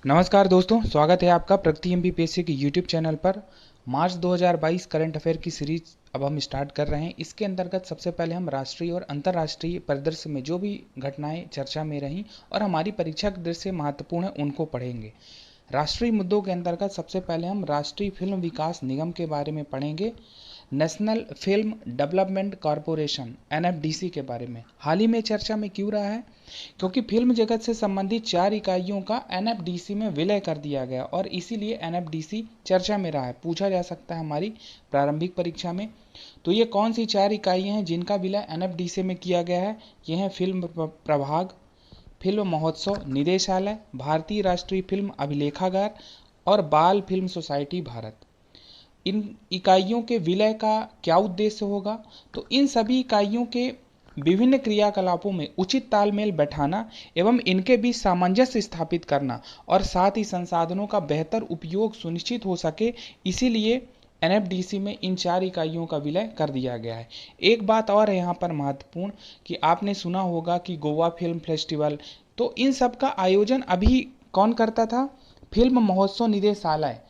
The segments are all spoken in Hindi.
नमस्कार दोस्तों, स्वागत है आपका प्रगति एमपीपीएससी के यूट्यूब चैनल पर। मार्च 2022 करंट अफेयर की सीरीज अब हम स्टार्ट कर रहे हैं। इसके अंतर्गत सबसे पहले हम राष्ट्रीय और अंतर्राष्ट्रीय परिदृश्य में जो भी घटनाएं चर्चा में रहीं और हमारी परीक्षा के दृष्टि से महत्वपूर्ण है उनको पढ़ेंगे। राष्ट्रीय मुद्दों के अंतर्गत सबसे पहले हम राष्ट्रीय फिल्म विकास निगम के बारे में पढ़ेंगे। National film development corporation NFDC के बारे में हाल ही में चर्चा में क्यों रहा है? क्योंकि फिल्म जगत से संबंधित 4 इकाइयों का एनएफडीसी में विलय कर दिया गया और इसीलिए एनएफडीसी चर्चा में रहा है। पूछा जा सकता है हमारी प्रारंभिक परीक्षा में। तो ये कौन सी 4 इकाइयां हैं जिनका विलय एनएफडीसी में किया गया है? ये हैं फिल्म प्रभाग, फिल्म महोत्सव निदेशालय, भारतीय राष्ट्रीय फिल्म अभिलेखागार और बाल फिल्म सोसाइटी भारत। इन इकाइयों के विलय का क्या उद्देश्य होगा? तो इन सभी इकाइयों के विभिन्न क्रियाकलापों में उचित तालमेल बैठाना एवं इनके बीच सामंजस्य स्थापित करना और साथ ही संसाधनों का बेहतर उपयोग सुनिश्चित हो सके, इसीलिए एनएफडीसी में इन 4 इकाइयों का विलय कर दिया गया है। एक बात और है यहाँ पर महत्वपूर्ण कि आपने सुना होगा कि गोवा फिल्म फेस्टिवल, तो इन सब का आयोजन अभी कौन करता था? फिल्म महोत्सव निदेशालय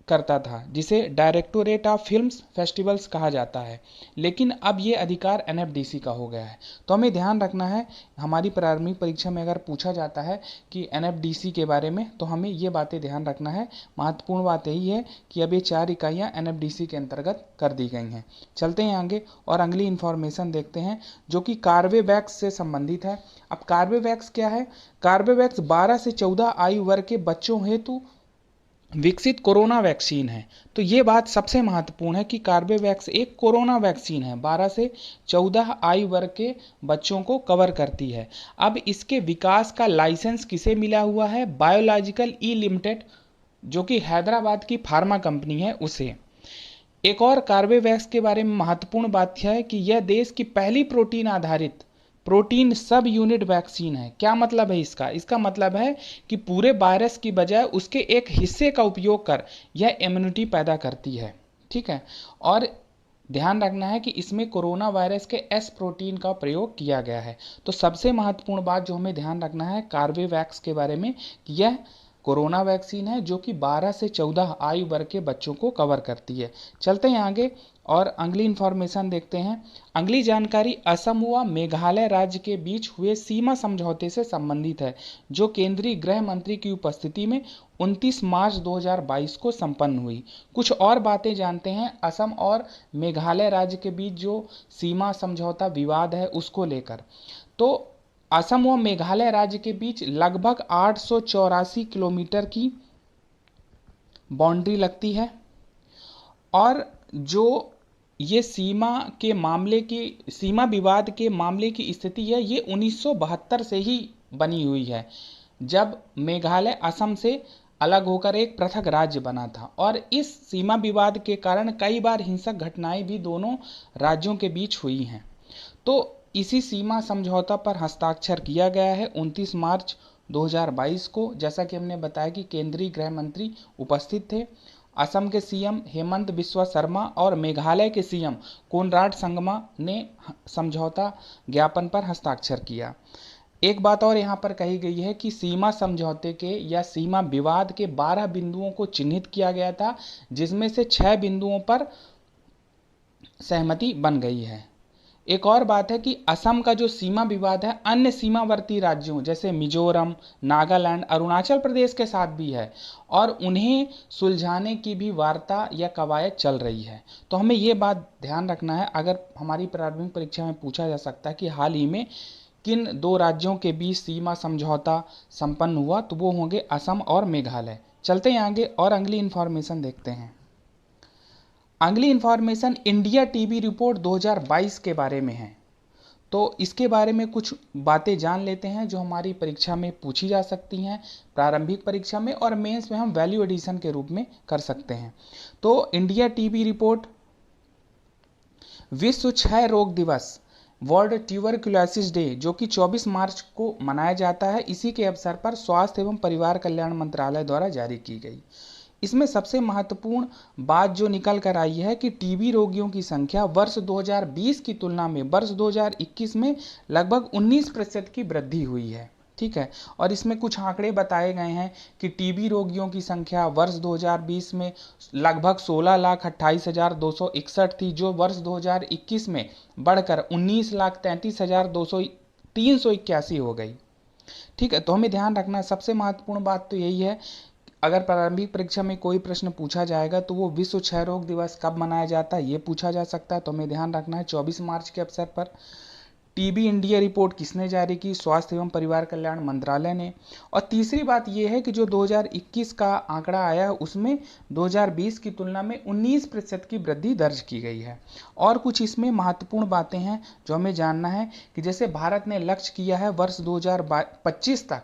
करता था, जिसे डायरेक्टोरेट ऑफ फिल्म्स फेस्टिवल्स कहा जाता है। लेकिन अब ये अधिकार एनएफडीसी का हो गया है। तो हमें ध्यान रखना है, हमारी प्रारंभिक परीक्षा में अगर पूछा जाता है कि एनएफडीसी के बारे में, तो हमें ये बातें ध्यान रखना है। महत्वपूर्ण बात यही है कि अब ये 4 इकाइयाँ एनएफडीसी के अंतर्गत कर दी गई हैं। चलते हैं आगे और अगली इन्फॉर्मेशन देखते हैं जो कि कार्बेवैक्स से संबंधित है। अब कार्बेवैक्स क्या है? कार्बेवैक्स 12 से 14 आयु वर्ग के बच्चों हेतु विकसित कोरोना वैक्सीन है। तो ये बात सबसे महत्वपूर्ण है कि कार्बेवैक्स एक कोरोना वैक्सीन है, 12 से 14 आयु वर्ग के बच्चों को कवर करती है। अब इसके विकास का लाइसेंस किसे मिला हुआ है? बायोलॉजिकल ई लिमिटेड, जो कि हैदराबाद की फार्मा कंपनी है, उसे। एक और कार्बेवैक्स के बारे में महत्वपूर्ण बात यह है कि यह देश की पहली प्रोटीन आधारित प्रोटीन सब यूनिट वैक्सीन है। क्या मतलब है इसका? इसका मतलब है कि पूरे वायरस की बजाय उसके एक हिस्से का उपयोग कर यह इम्यूनिटी पैदा करती है। ठीक है, और ध्यान रखना है कि इसमें कोरोना वायरस के एस प्रोटीन का प्रयोग किया गया है। तो सबसे महत्वपूर्ण बात जो हमें ध्यान रखना है कार्बेवैक्स के बारे में कि यह कोरोना वैक्सीन है जो कि 12 से 14 आयु वर्ग के बच्चों को कवर करती है। चलते हैं आगे और अगली इन्फॉर्मेशन देखते हैं। अगली जानकारी असम व मेघालय राज्य के बीच हुए सीमा समझौते से संबंधित है, जो केंद्रीय गृह मंत्री की उपस्थिति में 29 मार्च 2022 को संपन्न हुई। कुछ और बातें जानते हैं असम और मेघालय राज्य के बीच जो सीमा समझौता विवाद है उसको लेकर। तो असम व मेघालय राज्य के बीच लगभग 884 किलोमीटर की बाउंड्री लगती है और जो ये सीमा विवाद के मामले की स्थिति है, ये 1972 से ही बनी हुई है, जब मेघालय असम से अलग होकर एक पृथक राज्य बना था। और इस सीमा विवाद के कारण कई बार हिंसक घटनाएं भी दोनों राज्यों के बीच हुई हैं। तो इसी सीमा समझौता पर हस्ताक्षर किया गया है 29 मार्च 2022 को। जैसा कि हमने बताया कि केंद्रीय गृह मंत्री उपस्थित थे। असम के सीएम हेमंत बिस्वा शर्मा और मेघालय के सीएम कोनराड संगमा ने समझौता ज्ञापन पर हस्ताक्षर किया। एक बात और यहाँ पर कही गई है कि सीमा समझौते के या सीमा विवाद के 12 बिंदुओं को चिन्हित किया गया था, जिसमें से 6 बिंदुओं पर सहमति बन गई है। एक और बात है कि असम का जो सीमा विवाद है अन्य सीमावर्ती राज्यों जैसे मिजोरम, नागालैंड, अरुणाचल प्रदेश के साथ भी है और उन्हें सुलझाने की भी वार्ता या कवायद चल रही है। तो हमें ये बात ध्यान रखना है। अगर हमारी प्रारंभिक परीक्षा में पूछा जा सकता है कि हाल ही में किन 2 राज्यों के बीच सीमा समझौता संपन्न हुआ, तो वो होंगे असम और मेघालय। चलते हैं आगे और अगली इन्फॉर्मेशन देखते हैं। अगली इन्फॉर्मेशन इंडिया टीबी रिपोर्ट 2022 के बारे में है। तो इसके बारे में कुछ बातें जान लेते हैं जो हमारी परीक्षा में पूछी जा सकती हैं, प्रारंभिक परीक्षा में और मेंस में हम वैल्यू एडिशन के रूप में कर सकते हैं। तो इंडिया टीबी रिपोर्ट विश्व क्षय रोग दिवस, वर्ल्ड ट्यूबरक्लोसिस डे, जो कि 24 मार्च को मनाया जाता है, इसी के अवसर पर स्वास्थ्य एवं परिवार कल्याण मंत्रालय द्वारा जारी की गई। इसमें सबसे महत्वपूर्ण बात जो निकल कर आई है कि टीबी रोगियों की संख्या वर्ष 2020 की तुलना में वर्ष 2021 में लगभग 19% की वृद्धि हुई है। ठीक है। और इसमें कुछ आंकड़े बताए गए हैं कि टीबी रोगियों की संख्या वर्ष 2020 में लगभग 16,28,261 थी, जो वर्ष 2021 में बढ़कर 19,33,381 हो गई। ठीक है, तो हमें ध्यान रखना सबसे महत्वपूर्ण बात तो यही है, अगर प्रारंभिक परीक्षा में कोई प्रश्न पूछा जाएगा तो वो विश्व क्षय रोग दिवस कब मनाया जाता है ये पूछा जा सकता है। तो हमें ध्यान रखना है 24 मार्च के अवसर पर। टीबी इंडिया रिपोर्ट किसने जारी की? स्वास्थ्य एवं परिवार कल्याण मंत्रालय ने। और तीसरी बात यह है कि जो 2021 का आंकड़ा आया है उसमें 2020 की तुलना में 19% की वृद्धि दर्ज की गई है। और कुछ इसमें महत्वपूर्ण बातें हैं जो हमें जानना है कि जैसे भारत ने लक्ष्य किया है वर्ष 2025 तक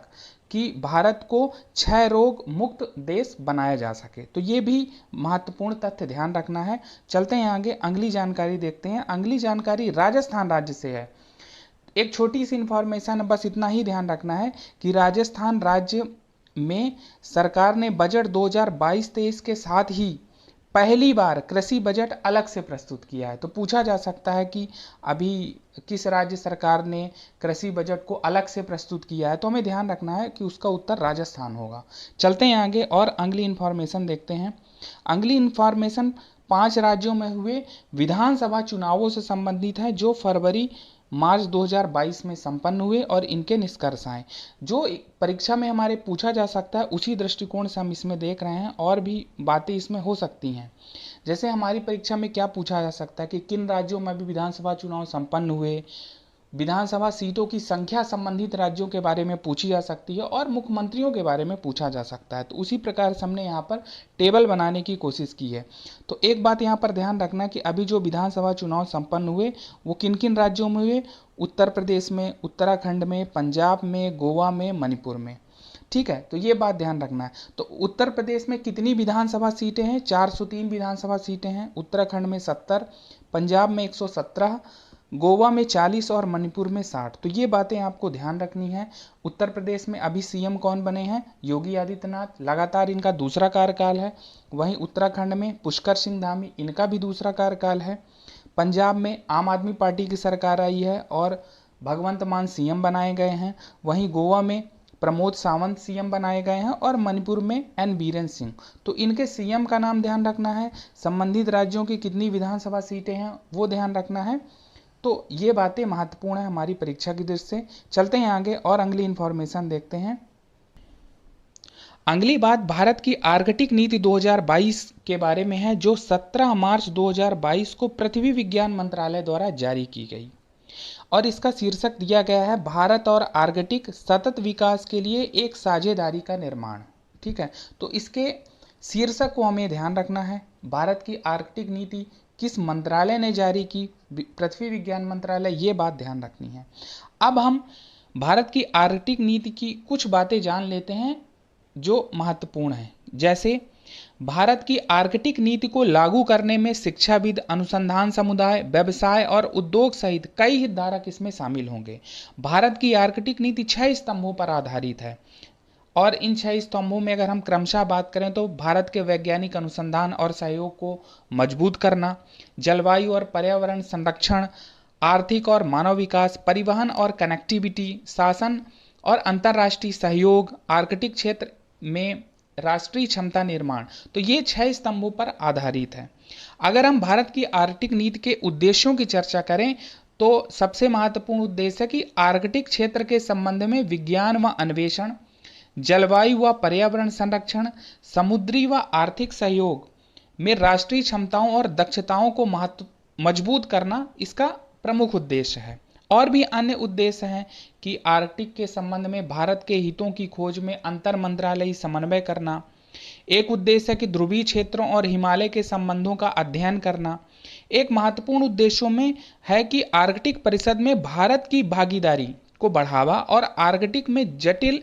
कि भारत को क्षय रोग मुक्त देश बनाया जा सके, तो ये भी महत्वपूर्ण तथ्य ध्यान रखना है। चलते हैं आगे, अगली जानकारी देखते हैं। अगली जानकारी राजस्थान राज्य से है। एक छोटी सी इंफॉर्मेशन, बस इतना ही ध्यान रखना है कि राजस्थान राज्य में सरकार ने बजट 2022-23 के साथ ही पहली बार कृषि बजट अलग से प्रस्तुत किया है। तो पूछा जा सकता है कि अभी किस राज्य सरकार ने कृषि बजट को अलग से प्रस्तुत किया है, तो हमें ध्यान रखना है कि उसका उत्तर राजस्थान होगा। चलते हैं आगे और अगली इंफॉर्मेशन देखते हैं। अगली इंफॉर्मेशन 5 राज्यों में हुए विधानसभा चुनावों से संबंधित है जो फरवरी मार्च 2022 में संपन्न हुए और इनके निष्कर्ष आए। जो परीक्षा में हमारे पूछा जा सकता है उसी दृष्टिकोण से हम इसमें देख रहे हैं, और भी बातें इसमें हो सकती हैं। जैसे हमारी परीक्षा में क्या पूछा जा सकता है कि किन राज्यों में भी विधानसभा चुनाव संपन्न हुए, विधानसभा सीटों की संख्या संबंधित राज्यों के बारे में पूछी जा सकती है, और मुख्यमंत्रियों के बारे में पूछा जा सकता है। तो उसी प्रकार से हमने यहाँ पर टेबल बनाने की कोशिश की है। तो एक बात यहाँ पर ध्यान रखना कि अभी जो विधानसभा चुनाव संपन्न हुए वो किन किन राज्यों में हुए? उत्तर प्रदेश में, उत्तराखंड में, पंजाब में, गोवा में, मणिपुर में। ठीक है, तो ये बात ध्यान रखना है। तो उत्तर प्रदेश में कितनी विधानसभा सीटें हैं? 403 विधानसभा सीटें हैं। उत्तराखंड में 70, पंजाब में 117, गोवा में 40 और मणिपुर में 60। तो ये बातें आपको ध्यान रखनी है। उत्तर प्रदेश में अभी सीएम कौन बने हैं? योगी आदित्यनाथ, लगातार इनका दूसरा कार्यकाल है। वहीं उत्तराखंड में पुष्कर सिंह धामी, इनका भी दूसरा कार्यकाल है। पंजाब में आम आदमी पार्टी की सरकार आई है और भगवंत मान सीएम बनाए गए हैं। वहीं गोवा में प्रमोद सावंत सीएम बनाए गए हैं और मणिपुर में एन बीरेन्द्र सिंह। तो इनके सीएम का नाम ध्यान रखना है, संबंधित राज्यों की कितनी विधानसभा सीटें हैं वो ध्यान रखना है। तो ये बातें महत्वपूर्ण है हमारी परीक्षा की दृष्टि से। चलते हैं आगे और अगली इंफॉर्मेशन देखते हैं। अगली बात भारत की आर्कटिक नीति 2022 के बारे में है, जो 17 मार्च 2022 को पृथ्वी विज्ञान मंत्रालय द्वारा जारी की गई। और इसका शीर्षक दिया गया है भारत और आर्कटिक सतत विकास के लिए एक साझेदारी का निर्माण। ठीक है, तो इसके शीर्षक को हमें ध्यान रखना है। भारत की आर्कटिक नीति किस मंत्रालय ने जारी की? पृथ्वी विज्ञान मंत्रालय, ये बात ध्यान रखनी है। अब हम भारत की आर्कटिक नीति की कुछ बातें जान लेते हैं जो महत्वपूर्ण है। जैसे भारत की आर्कटिक नीति को लागू करने में शिक्षाविद, अनुसंधान समुदाय, व्यवसाय और उद्योग सहित कई हितधारक इसमें शामिल होंगे। भारत की आर्कटिक नीति 6 स्तंभों पर आधारित है, और इन 6 स्तंभों में अगर हम क्रमशः बात करें तो भारत के वैज्ञानिक अनुसंधान और सहयोग को मजबूत करना, जलवायु और पर्यावरण संरक्षण, आर्थिक और मानव विकास, परिवहन और कनेक्टिविटी, शासन और अंतर्राष्ट्रीय सहयोग, आर्कटिक क्षेत्र में राष्ट्रीय क्षमता निर्माण। तो ये 6 स्तंभों पर आधारित है। अगर हम भारत की आर्कटिक नीति के उद्देश्यों की चर्चा करें तो सबसे महत्वपूर्ण उद्देश्य है कि आर्कटिक क्षेत्र के संबंध में विज्ञान व अन्वेषण, जलवायु व पर्यावरण संरक्षण, समुद्री व आर्थिक सहयोग में राष्ट्रीय क्षमताओं और दक्षताओं को मजबूत करना इसका प्रमुख उद्देश्य है। और भी अन्य उद्देश्य हैं कि आर्कटिक के संबंध में भारत के हितों की खोज में अंतर मंत्रालयी समन्वय करना। एक उद्देश्य है कि ध्रुवीय क्षेत्रों और हिमालय के संबंधों का अध्ययन करना। एक महत्वपूर्ण उद्देश्यों में है कि आर्कटिक परिषद में भारत की भागीदारी को बढ़ावा और आर्कटिक में जटिल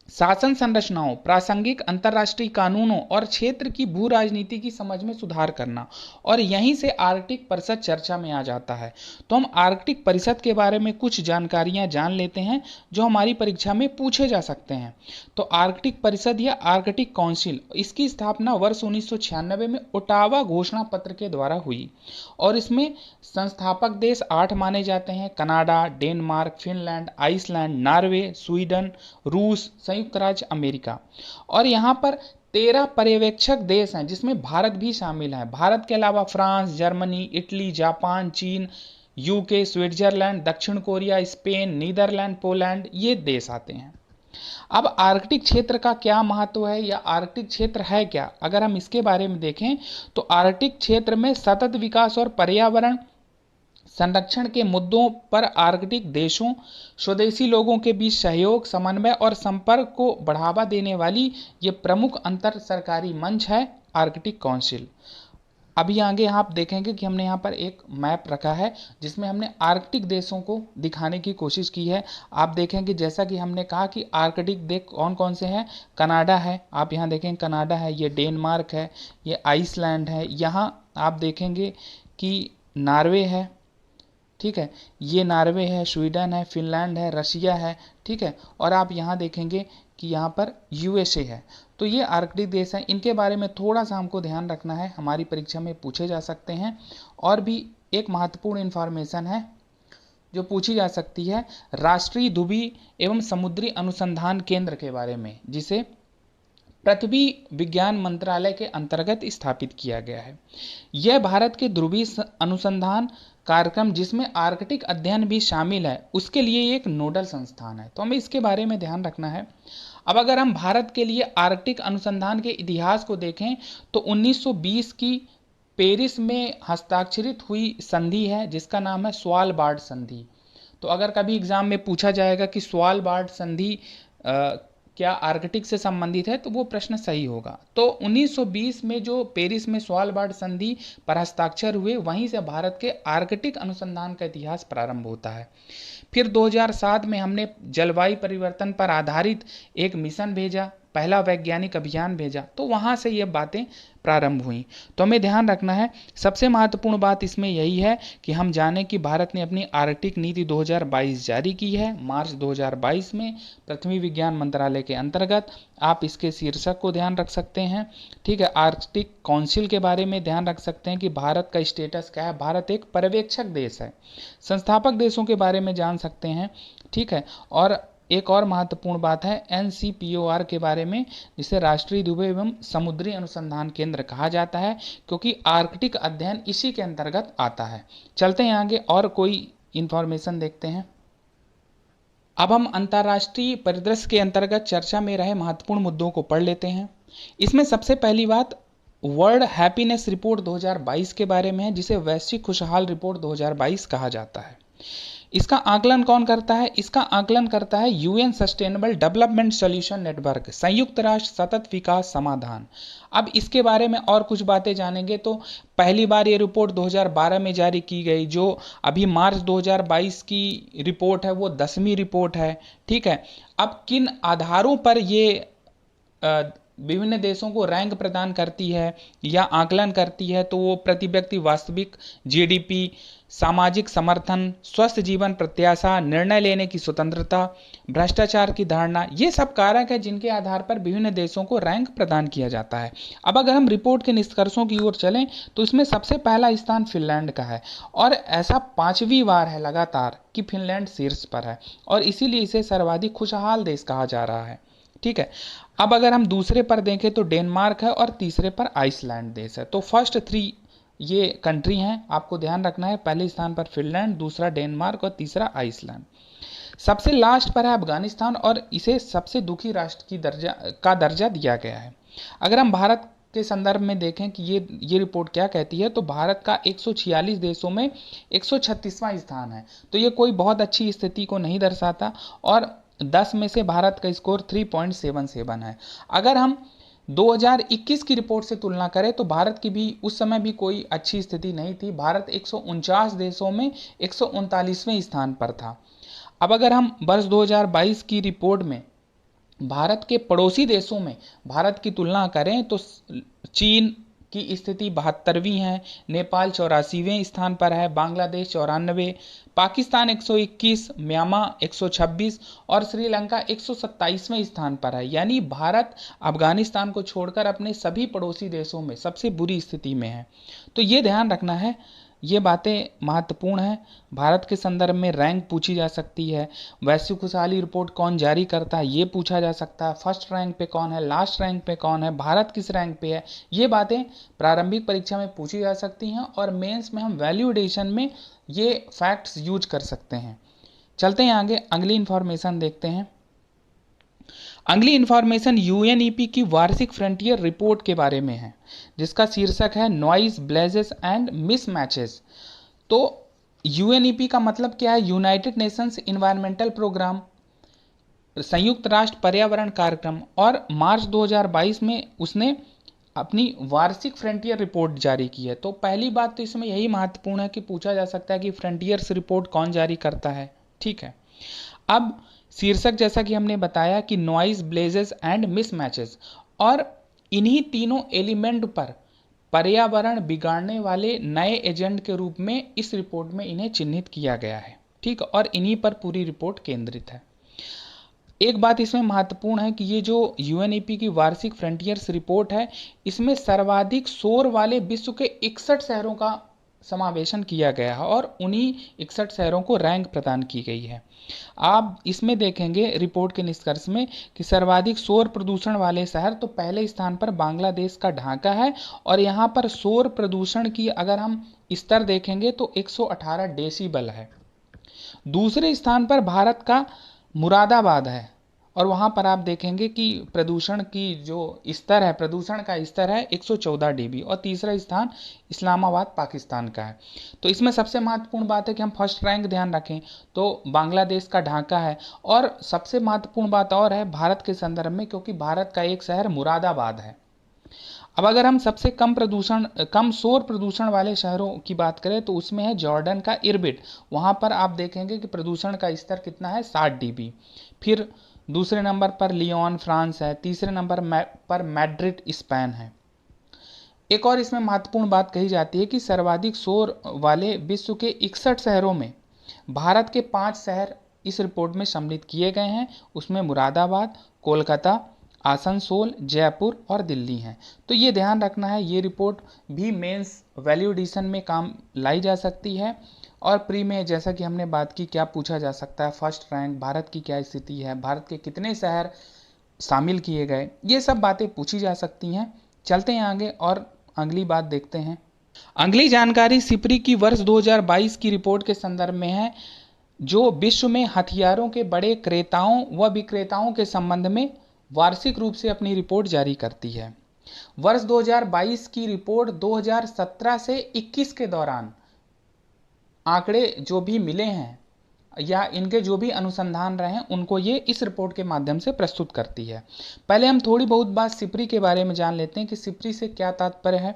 शासन संरचनाओं, प्रासंगिक अंतर्राष्ट्रीय कानूनों और क्षेत्र की भू राजनीति की समझ में सुधार करना। और यहीं से आर्कटिक परिषद चर्चा में आ जाता है। तो हम आर्कटिक परिषद के बारे में कुछ जानकारियां जान लेते हैं जो हमारी परीक्षा में पूछे जा सकते हैं। तो आर्कटिक परिषद या आर्कटिक काउंसिल, इसकी स्थापना वर्ष 1996 में ओटावा घोषणा पत्र के द्वारा हुई और इसमें संस्थापक देश 8 माने जाते हैं: Canada, Denmark, Finland, Iceland, Norway, Sweden, रूस, संयुक्त राज्य अमेरिका। और यहाँ पर 13 पर्यवेक्षक देश हैं जिसमें भारत भी शामिल है। भारत के अलावा फ्रांस, जर्मनी, इटली, जापान, चीन, यूके, स्विट्जरलैंड, दक्षिण कोरिया, स्पेन, नीदरलैंड, पोलैंड, ये देश आते हैं। अब आर्कटिक क्षेत्र का क्या महत्व है या आर्कटिक क्षेत्र है क्या, अगर हम इसके बारे में देखें तो आर्कटिक क्षेत्र में सतत विकास और पर्यावरण संरक्षण के मुद्दों पर आर्कटिक देशों, स्वदेशी लोगों के बीच सहयोग, समन्वय और संपर्क को बढ़ावा देने वाली ये प्रमुख अंतर सरकारी मंच है आर्कटिक काउंसिल। अभी आगे आप देखेंगे कि हमने यहाँ पर एक मैप रखा है जिसमें हमने आर्कटिक देशों को दिखाने की कोशिश की है। आप देखेंगे जैसा कि हमने कहा कि आर्कटिक देश कौन कौन से हैं। कनाडा है, आप यहाँ देखें कनाडा है, ये डेनमार्क है, ये आइसलैंड है, यहाँ आप देखेंगे कि नॉर्वे है, ठीक है, ये नॉर्वे है, स्वीडन है, फिनलैंड है, रशिया है, ठीक है, और आप यहाँ देखेंगे कि यहाँ पर यूएसए है। तो ये आर्कटिक देश हैं, इनके बारे में थोड़ा सा हमको ध्यान रखना है, हमारी परीक्षा में पूछे जा सकते हैं। और भी एक महत्वपूर्ण इन्फॉर्मेशन है जो पूछी जा सकती है, राष्ट्रीय ध्रुवीय एवं समुद्री अनुसंधान केंद्र के बारे में, जिसे पृथ्वी विज्ञान मंत्रालय के अंतर्गत स्थापित किया गया है। यह भारत के ध्रुवीय अनुसंधान कार्यक्रम, जिसमें आर्कटिक अध्ययन भी शामिल है, उसके लिए एक नोडल संस्थान है। तो हमें इसके बारे में ध्यान रखना है। अब अगर हम भारत के लिए आर्कटिक अनुसंधान के इतिहास को देखें तो 1920 की पेरिस में हस्ताक्षरित हुई संधि है जिसका नाम है स्वालबार्ड संधि। तो अगर कभी एग्जाम में पूछा जाएगा कि स्वालबार्ड संधि क्या आर्कटिक से संबंधित है, तो वो प्रश्न सही होगा। तो 1920 में जो पेरिस में स्वालबार्ड संधि पर हस्ताक्षर हुए, वहीं से भारत के आर्कटिक अनुसंधान का इतिहास प्रारंभ होता है। फिर 2007 में हमने जलवायु परिवर्तन पर आधारित एक मिशन भेजा, पहला वैज्ञानिक अभियान भेजा, तो वहाँ से ये बातें प्रारंभ हुई। तो हमें ध्यान रखना है, सबसे महत्वपूर्ण बात इसमें यही है कि हम जानें कि भारत ने अपनी आर्कटिक नीति 2022 जारी की है मार्च 2022 में पृथ्वी विज्ञान मंत्रालय के अंतर्गत। आप इसके शीर्षक को ध्यान रख सकते हैं, ठीक है। आर्कटिक काउंसिल के बारे में ध्यान रख सकते हैं कि भारत का स्टेटस क्या है, भारत एक पर्यवेक्षक देश है। संस्थापक देशों के बारे में जान सकते हैं, ठीक है। और एक और महत्वपूर्ण बात है NCPOR के बारे में, जिसे राष्ट्रीय ध्रुवीय एवं समुद्री अनुसंधान केंद्र कहा जाता है, क्योंकि आर्कटिक अध्ययन इसी के अंतर्गत आता है। चलते हैं आगे और कोई इंफॉर्मेशन देखते हैं। अब हम अंतर्राष्ट्रीय परिदृश्य के अंतर्गत चर्चा में रहे महत्वपूर्ण मुद्दों को पढ़ लेते हैं। इसमें सबसे पहली बात वर्ल्ड हैप्पीनेस रिपोर्ट 2022 के बारे में है, जिसे वैश्विक खुशहाल रिपोर्ट 2022 कहा जाता है। इसका आकलन कौन करता है? इसका आकलन करता है UN sustainable development solution network, संयुक्त राष्ट्र सतत विकास समाधान। अब इसके बारे में और कुछ बातें जानेंगे तो पहली बार ये रिपोर्ट 2012 में जारी की गई, जो अभी मार्च 2022 की रिपोर्ट है वो 10वीं रिपोर्ट है, ठीक है। अब किन आधारों पर ये विभिन्न देशों को रैंक प्रदान करती है या आकलन करती है, तो वो प्रति व्यक्ति वास्तविक GDP, सामाजिक समर्थन, स्वस्थ जीवन प्रत्याशा, निर्णय लेने की स्वतंत्रता, भ्रष्टाचार की धारणा, ये सब कारक है जिनके आधार पर विभिन्न देशों को रैंक प्रदान किया जाता है। अब अगर हम रिपोर्ट के निष्कर्षों की ओर चलें तो इसमें सबसे पहला स्थान फिनलैंड का है और ऐसा 5वीं बार है लगातार कि फिनलैंड शीर्ष पर है और इसीलिए इसे सर्वाधिक खुशहाल देश कहा जा रहा है, ठीक है। अब अगर हम दूसरे पर देखें तो डेनमार्क है और तीसरे पर आइसलैंड देश है। तो फर्स्ट 3 ये कंट्री हैं, आपको ध्यान रखना है। पहले स्थान पर फिनलैंड, दूसरा डेनमार्क और तीसरा आइसलैंड। सबसे लास्ट पर है अफगानिस्तान और इसे सबसे दुखी राष्ट्र की दर्जा दिया गया है। अगर हम भारत के संदर्भ में देखें कि ये रिपोर्ट क्या कहती है, तो भारत का 146 देशों में 136वां स्थान है। तो ये कोई बहुत अच्छी स्थिति को नहीं दर्शाता और 10 में से भारत का स्कोर 3.77 है। अगर हम 2021 की रिपोर्ट से तुलना करें तो भारत की भी उस समय भी कोई अच्छी स्थिति नहीं थी। भारत 149 देशों में 139वें स्थान पर था। अब अगर हम वर्ष 2022 की रिपोर्ट में भारत के पड़ोसी देशों में भारत की तुलना करें तो चीन की स्थिति 72वीं है, नेपाल 84वें स्थान पर है, बांग्लादेश 94, पाकिस्तान 121, म्यांमार 126 और श्रीलंका 127वें स्थान पर है। यानी भारत अफगानिस्तान को छोड़कर अपने सभी पड़ोसी देशों में सबसे बुरी स्थिति में है। तो ये ध्यान रखना है, ये बातें महत्वपूर्ण हैं। भारत के संदर्भ में रैंक पूछी जा सकती है, वैश्विक खुशहाली रिपोर्ट कौन जारी करता है ये पूछा जा सकता है, फर्स्ट रैंक पे कौन है, लास्ट रैंक पे कौन है, भारत किस रैंक पे है, ये बातें प्रारंभिक परीक्षा में पूछी जा सकती हैं और मेंस में हम वैल्यू एडिशन में ये फैक्ट्स यूज कर सकते हैं। चलते हैं आगे, अगली इंफॉर्मेशन देखते हैं। अगली इंफॉर्मेशन यूएनईपी की वार्षिक फ्रंटियर रिपोर्ट के बारे में है, जिसका शीर्षक है नॉइज ब्लेजेस एंड मिसमैचेस। तो यूएनईपी का मतलब क्या है? यूनाइटेड नेशंस इन्वायरमेंटल प्रोग्राम, संयुक्त राष्ट्र पर्यावरण कार्यक्रम, और मार्च 2022 में उसने अपनी वार्षिक फ्रंटियर रिपोर्ट जारी की है। तो पहली बात तो इसमें यही महत्वपूर्ण है कि पूछा जा सकता है कि फ्रंटियर्स रिपोर्ट कौन जारी करता है। ठीक है, अब शीर्षक जैसा कि हमने बताया कि नॉइज ब्लेजेस एंड मिसमैचेस, और इन्हीं तीनों एलिमेंट पर पर्यावरण बिगाड़ने वाले नए एजेंट के रूप में इस रिपोर्ट में इन्हें चिन्हित किया गया है। ठीक, और इन्हीं पर पूरी रिपोर्ट केंद्रित है। एक बात इसमें महत्वपूर्ण है कि ये जो यूएनईपी की वार्षिक फ्रंटियर्स रिपोर्ट है, इसमें सर्वाधिक शोर वाले विश्व के 61 शहरों का समावेशन किया गया है और उन्हीं 61 शहरों को रैंक प्रदान की गई है। आप इसमें देखेंगे रिपोर्ट के निष्कर्ष में कि सर्वाधिक शोर प्रदूषण वाले शहर, तो पहले स्थान पर बांग्लादेश का ढाका है और यहाँ पर शोर प्रदूषण की अगर हम स्तर देखेंगे तो 118 डेसिबल है। दूसरे स्थान पर भारत का मुरादाबाद है और वहाँ पर आप देखेंगे कि प्रदूषण की जो स्तर है, प्रदूषण का स्तर है 114 dB, और तीसरा स्थान इस्लामाबाद पाकिस्तान का है। तो इसमें सबसे महत्वपूर्ण बात है कि हम फर्स्ट रैंक ध्यान रखें तो बांग्लादेश का ढाका है, और सबसे महत्वपूर्ण बात और है भारत के संदर्भ में, क्योंकि भारत का एक शहर मुरादाबाद है। अब अगर हम सबसे कम शोर प्रदूषण वाले शहरों की बात करें तो उसमें है जॉर्डन का इरबिट। वहाँ पर आप देखेंगे कि प्रदूषण का स्तर कितना है, 60 dB। फिर दूसरे नंबर पर लियोन फ्रांस है, तीसरे नंबर पर मैड्रिड स्पेन है। एक और इसमें महत्वपूर्ण बात कही जाती है कि सर्वाधिक शोर वाले विश्व के 61 शहरों में भारत के 5 शहर इस रिपोर्ट में सम्मिलित किए गए हैं। उसमें मुरादाबाद, कोलकाता, आसनसोल, जयपुर और दिल्ली हैं। तो ये ध्यान रखना है, ये रिपोर्ट भी मेंस वैल्यू एडिशन में काम लाई जा सकती है। और प्री में जैसा कि हमने बात की, क्या पूछा जा सकता है, फर्स्ट रैंक, भारत की क्या स्थिति है, भारत के कितने शहर शामिल किए गए, ये सब बातें पूछी जा सकती हैं। चलते हैं आगे और अगली बात देखते हैं। अगली जानकारी सिप्री की वर्ष 2022 की रिपोर्ट के संदर्भ में है, जो विश्व में हथियारों के बड़े क्रेताओं व विक्रेताओं के संबंध में वार्षिक रूप से अपनी रिपोर्ट जारी करती है। वर्ष 2022 की रिपोर्ट 2017 से 21 के दौरान आंकड़े जो भी मिले हैं या इनके जो भी अनुसंधान रहे हैं उनको ये इस रिपोर्ट के माध्यम से प्रस्तुत करती है। पहले हम थोड़ी बहुत बात सिप्री के बारे में जान लेते हैं कि सिप्री से क्या तात्पर्य है।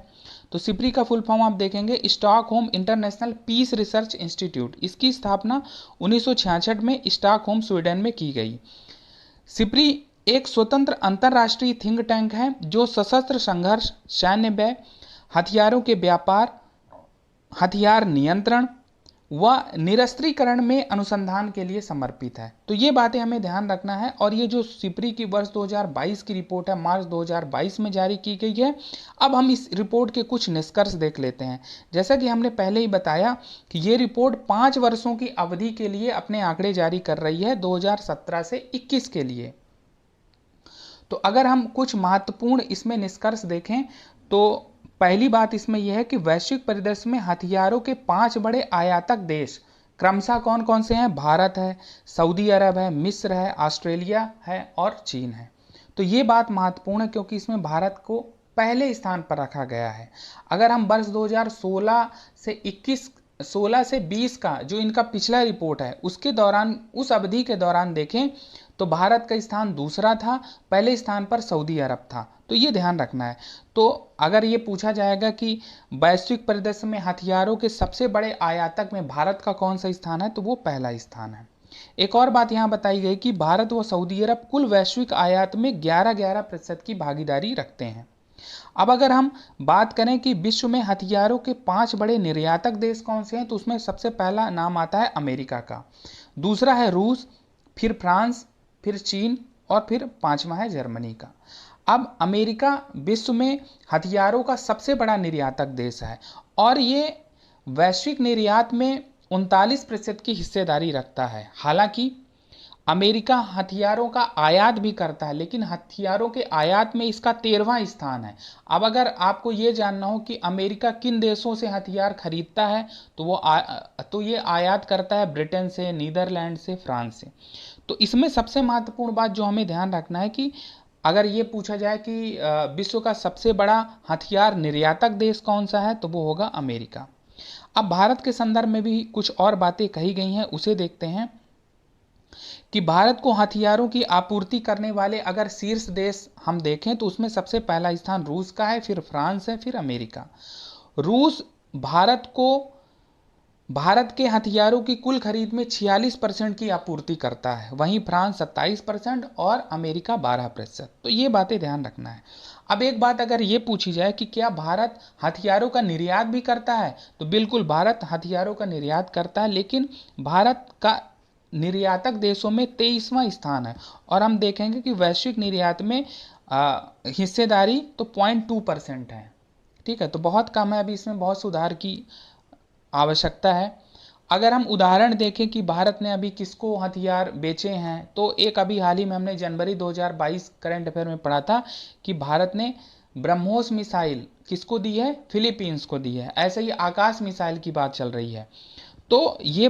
तो सिप्री का फुल फॉर्म आप देखेंगे, Stockholm International Peace Research Institute. इसकी स्थापना 1966 में स्टॉकहोम स्वीडन में की गई। सिप्री एक स्वतंत्र अंतर्राष्ट्रीय थिंक टैंक है जो सशस्त्र संघर्ष, सैन्य व्यय, हथियारों के व्यापार, हथियार नियंत्रण व निरस्त्रीकरण में अनुसंधान के लिए समर्पित है। तो ये बातें हमें ध्यान रखना है। और ये जो सिप्री की वर्ष 2022 की रिपोर्ट है, मार्च 2022 में जारी की गई है। अब हम इस रिपोर्ट के कुछ निष्कर्ष देख लेते हैं। जैसा कि हमने पहले ही बताया कि ये रिपोर्ट 5 वर्षों की अवधि के लिए अपने आंकड़े जारी कर रही है, 2017 से 21 के लिए। तो अगर हम कुछ महत्वपूर्ण इसमें निष्कर्ष देखें तो पहली बात इसमें यह है कि वैश्विक परिदृश्य में हथियारों के 5 बड़े आयातक देश क्रमशः कौन कौन से हैं? भारत है, सऊदी अरब है, मिस्र है, ऑस्ट्रेलिया है और चीन है। तो ये बात महत्वपूर्ण है क्योंकि इसमें भारत को पहले स्थान पर रखा गया है। अगर हम वर्ष 2016 से 20 का जो इनका पिछला रिपोर्ट है उसके दौरान, उस अवधि के दौरान देखें तो भारत का स्थान दूसरा था, पहले स्थान पर सऊदी अरब था। तो ये ध्यान रखना है। तो अगर ये पूछा जाएगा कि वैश्विक परिदृश्य में हथियारों के सबसे बड़े आयातक में भारत का कौन सा स्थान है, तो वो पहला स्थान है। एक और बात यहाँ बताई गई कि भारत व सऊदी अरब कुल वैश्विक आयात में 11-11% की भागीदारी रखते हैं। अब अगर हम बात करें कि विश्व में हथियारों के 5 बड़े निर्यातक देश कौन से हैं, तो उसमें सबसे पहला नाम आता है अमेरिका का, दूसरा है रूस, फिर फ्रांस, फिर चीन और फिर पांचवा है जर्मनी का। अब अमेरिका विश्व में हथियारों का सबसे बड़ा निर्यातक देश है और ये वैश्विक निर्यात में 39% की हिस्सेदारी रखता है। हालांकि अमेरिका हथियारों का आयात भी करता है, लेकिन हथियारों के आयात में इसका 13वां स्थान है। अब अगर आपको ये जानना हो कि अमेरिका किन देशों से हथियार खरीदता है, तो ये आयात करता है ब्रिटेन से, नीदरलैंड से, फ्रांस से। तो इसमें सबसे महत्वपूर्ण बात जो हमें ध्यान रखना है कि अगर ये पूछा जाए कि विश्व का सबसे बड़ा हथियार निर्यातक देश कौन सा है, तो वो होगा अमेरिका। अब भारत के संदर्भ में भी कुछ और बातें कही गई हैं, उसे देखते हैं कि भारत को हथियारों की आपूर्ति करने वाले अगर शीर्ष देश हम देखें तो उसमें सबसे पहला स्थान रूस का है, फिर फ्रांस है, फिर अमेरिका। रूस भारत के हथियारों की कुल खरीद में 46% की आपूर्ति करता है, वहीं फ्रांस 27% और अमेरिका 12%। तो ये बातें ध्यान रखना है। अब एक बात अगर ये पूछी जाए कि क्या भारत हथियारों का निर्यात भी करता है, तो बिल्कुल भारत हथियारों का निर्यात करता है, लेकिन भारत का निर्यातक देशों में 23वां स्थान है। और हम देखेंगे कि वैश्विक निर्यात में हिस्सेदारी तो 0.2% है। ठीक है, तो बहुत कम है, अभी इसमें बहुत सुधार की आवश्यकता है। अगर हम उदाहरण देखें कि भारत ने अभी किसको हथियार बेचे हैं, तो एक अभी हाल ही में हमने जनवरी 2022 करंट अफेयर में पढ़ा था कि भारत ने ब्रह्मोस मिसाइल किसको दी है, फिलीपींस को दी है। ऐसे ही आकाश मिसाइल की बात चल रही है। तो ये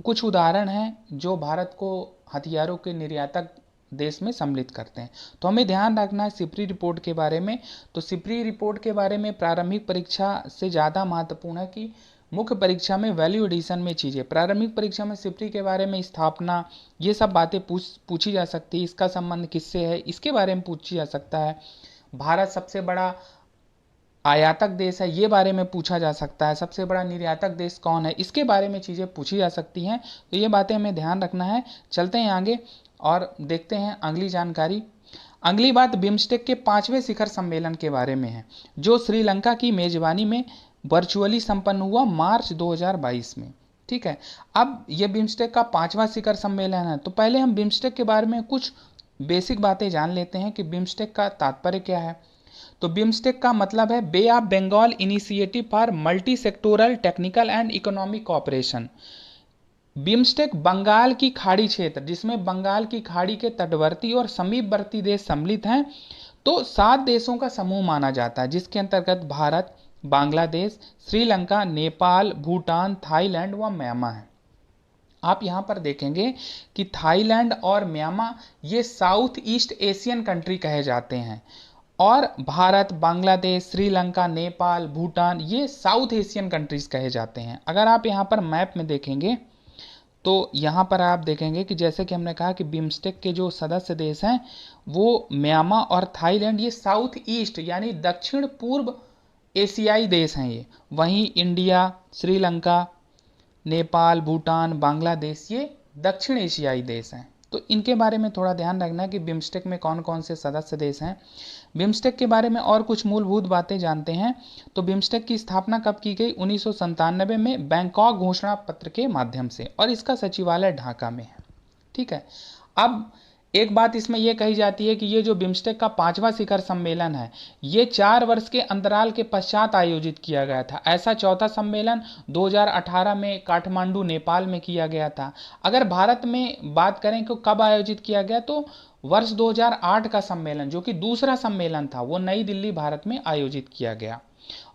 कुछ उदाहरण हैं जो भारत को हथियारों के निर्यातक देश में सम्मिलित करते हैं। तो हमें ध्यान रखना है सिपरी रिपोर्ट के बारे में। तो सिपरी रिपोर्ट के बारे में प्रारंभिक परीक्षा से ज़्यादा महत्वपूर्ण है कि मुख्य परीक्षा में वैल्यू एडिशन में चीज़ें, प्रारंभिक परीक्षा में सिपरी के बारे में स्थापना, ये सब बातें पूछी जा सकती है। इसका संबंध किससे है, इसके बारे में पूछी जा सकता है। भारत सबसे बड़ा आयातक देश है, ये बारे में पूछा जा सकता है। सबसे बड़ा निर्यातक देश कौन है, इसके बारे में चीज़ें पूछी जा सकती हैं। तो ये बातें हमें ध्यान रखना है। चलते हैं आगे और देखते हैं अगली जानकारी। अगली बात बिम्स्टेक के 5वें शिखर सम्मेलन के बारे में है, जो श्रीलंका की मेजबानी में वर्चुअली संपन्न हुआ मार्च 2022 में। ठीक है, अब ये बिम्स्टेक का 5वां शिखर सम्मेलन है। तो पहले हम बिम्स्टेक के बारे में कुछ बेसिक बातें जान लेते हैं कि बिम्स्टेक का तात्पर्य क्या है। तो बिम्स्टेक का मतलब है bay of Bengal initiative for multi sectoral technical and economic cooperation. BIMSTEC Bengal की खाड़ी क्षेत्र, जिसमें बंगाल की खाड़ी के तटवर्ती और समीपवर्ती देश सम्मिलित हैं, तो 7 देशों का समूह माना जाता है, जिसके अंतर्गत भारत, बांग्लादेश, श्रीलंका, नेपाल, भूटान, थाईलैंड व म्यांमार है। आप यहाँ पर देखेंगे कि थाईलैंड और म्यांमार ये साउथ ईस्ट एशियन कंट्री कहे जाते हैं और भारत, बांग्लादेश, श्रीलंका, नेपाल, भूटान ये साउथ एशियन कंट्रीज कहे जाते हैं। अगर आप यहाँ पर मैप में देखेंगे तो यहाँ पर आप देखेंगे कि जैसे कि हमने कहा कि बिम्स्टेक के जो सदस्य देश हैं वो म्यांमार और थाईलैंड ये साउथ ईस्ट यानी दक्षिण पूर्व एशियाई देश हैं ये। वहीं इंडिया, श्रीलंका, नेपाल, भूटान, बांग्लादेश ये दक्षिण एशियाई देश हैं। तो इनके बारे में थोड़ा ध्यान रखना है कि बिम्स्टेक में कौन कौन से सदस्य देश हैं। बिम्स्टेक के बारे में और कुछ मूलभूत बातें जानते हैं। तो बिम्स्टेक की स्थापना कब की गई, 1997 में बैंकॉक घोषणा पत्र के माध्यम से, और इसका सचिवालय ढाका में है। ठीक है, अब एक बात इसमें यह कही जाती है कि ये जो बिम्स्टेक का 5वां शिखर सम्मेलन है ये 4 वर्ष के अंतराल के पश्चात आयोजित किया गया था। ऐसा चौथा सम्मेलन 2018 में काठमांडू, नेपाल में किया गया था। अगर भारत में बात करें कि कब आयोजित किया गया, तो वर्ष 2008 का सम्मेलन, जो कि दूसरा सम्मेलन था, वो नई दिल्ली, भारत में आयोजित किया गया।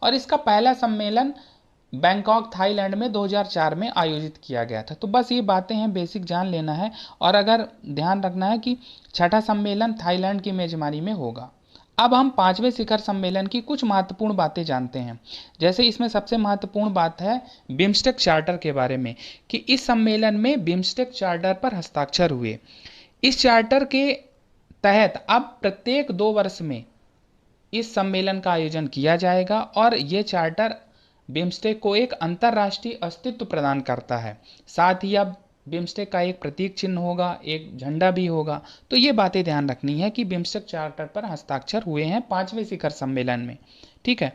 और इसका पहला सम्मेलन बैंकॉक, थाईलैंड में 2004 में आयोजित किया गया था। तो बस ये बातें हैं, बेसिक जान लेना है। और अगर ध्यान रखना है कि छठा सम्मेलन थाईलैंड की मेजबानी में होगा। अब हम 5वें शिखर सम्मेलन की कुछ महत्वपूर्ण बातें जानते हैं। जैसे इसमें सबसे महत्वपूर्ण बात है बिम्स्टेक चार्टर के बारे में, कि इस सम्मेलन में बिम्स्टेक चार्टर पर हस्ताक्षर हुए। इस चार्टर के तहत अब प्रत्येक 2 वर्ष में इस सम्मेलन का आयोजन किया जाएगा और ये चार्टर बिम्स्टेक को एक अंतर्राष्ट्रीय अस्तित्व प्रदान करता है। साथ ही अब बिम्स्टेक का एक प्रतीक चिन्ह होगा, एक झंडा भी होगा। तो ये बातें ध्यान रखनी है कि बिम्स्टेक चार्टर पर हस्ताक्षर हुए हैं 5वें शिखर सम्मेलन में। ठीक है।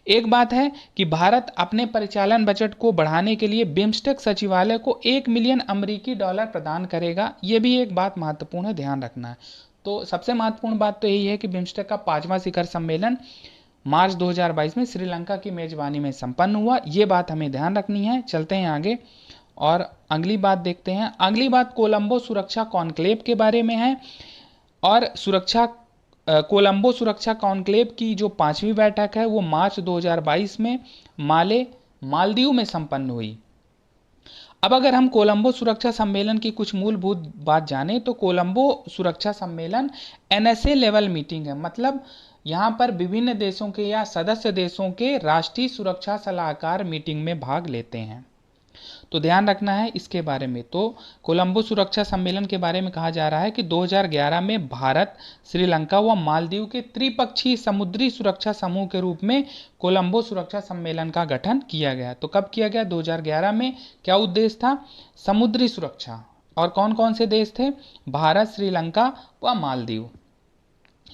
एक बात है कि भारत अपने परिचालन बजट को बढ़ाने के लिए बिम्स्टेक सचिवालय को 1 मिलियन अमेरिकी डॉलर प्रदान करेगा। ये भी एक बात महत्वपूर्ण है, ध्यान रखना है। तो सबसे महत्वपूर्ण बात तो यही है कि बिम्स्टेक का 5वां शिखर सम्मेलन मार्च 2022 में श्रीलंका की मेजबानी में संपन्न हुआ। ये बात हमें ध्यान रखनी है। चलते हैं आगे और अगली बात देखते हैं। अगली बात कोलंबो सुरक्षा कॉन्क्लेव के बारे में है। और कोलंबो सुरक्षा कॉन्क्लेव की जो 5वीं बैठक है वो मार्च 2022 में मालदीव में संपन्न हुई। अब अगर हम कोलंबो सुरक्षा सम्मेलन की कुछ मूलभूत बात जाने तो कोलंबो सुरक्षा सम्मेलन एनएसए लेवल मीटिंग है। मतलब यहाँ पर विभिन्न देशों के या सदस्य देशों के राष्ट्रीय सुरक्षा सलाहकार मीटिंग में भाग लेते हैं। तो ध्यान रखना है इसके बारे में। तो कोलंबो सुरक्षा सम्मेलन के बारे में कहा जा रहा है कि 2011 में भारत, श्रीलंका व मालदीव के त्रिपक्षीय समुद्री सुरक्षा समूह के रूप में कोलंबो सुरक्षा सम्मेलन का गठन किया गया। तो कब किया गया? 2011 में। क्या उद्देश्य था? समुद्री सुरक्षा। और कौन कौन से देश थे? भारत, श्रीलंका व मालदीव।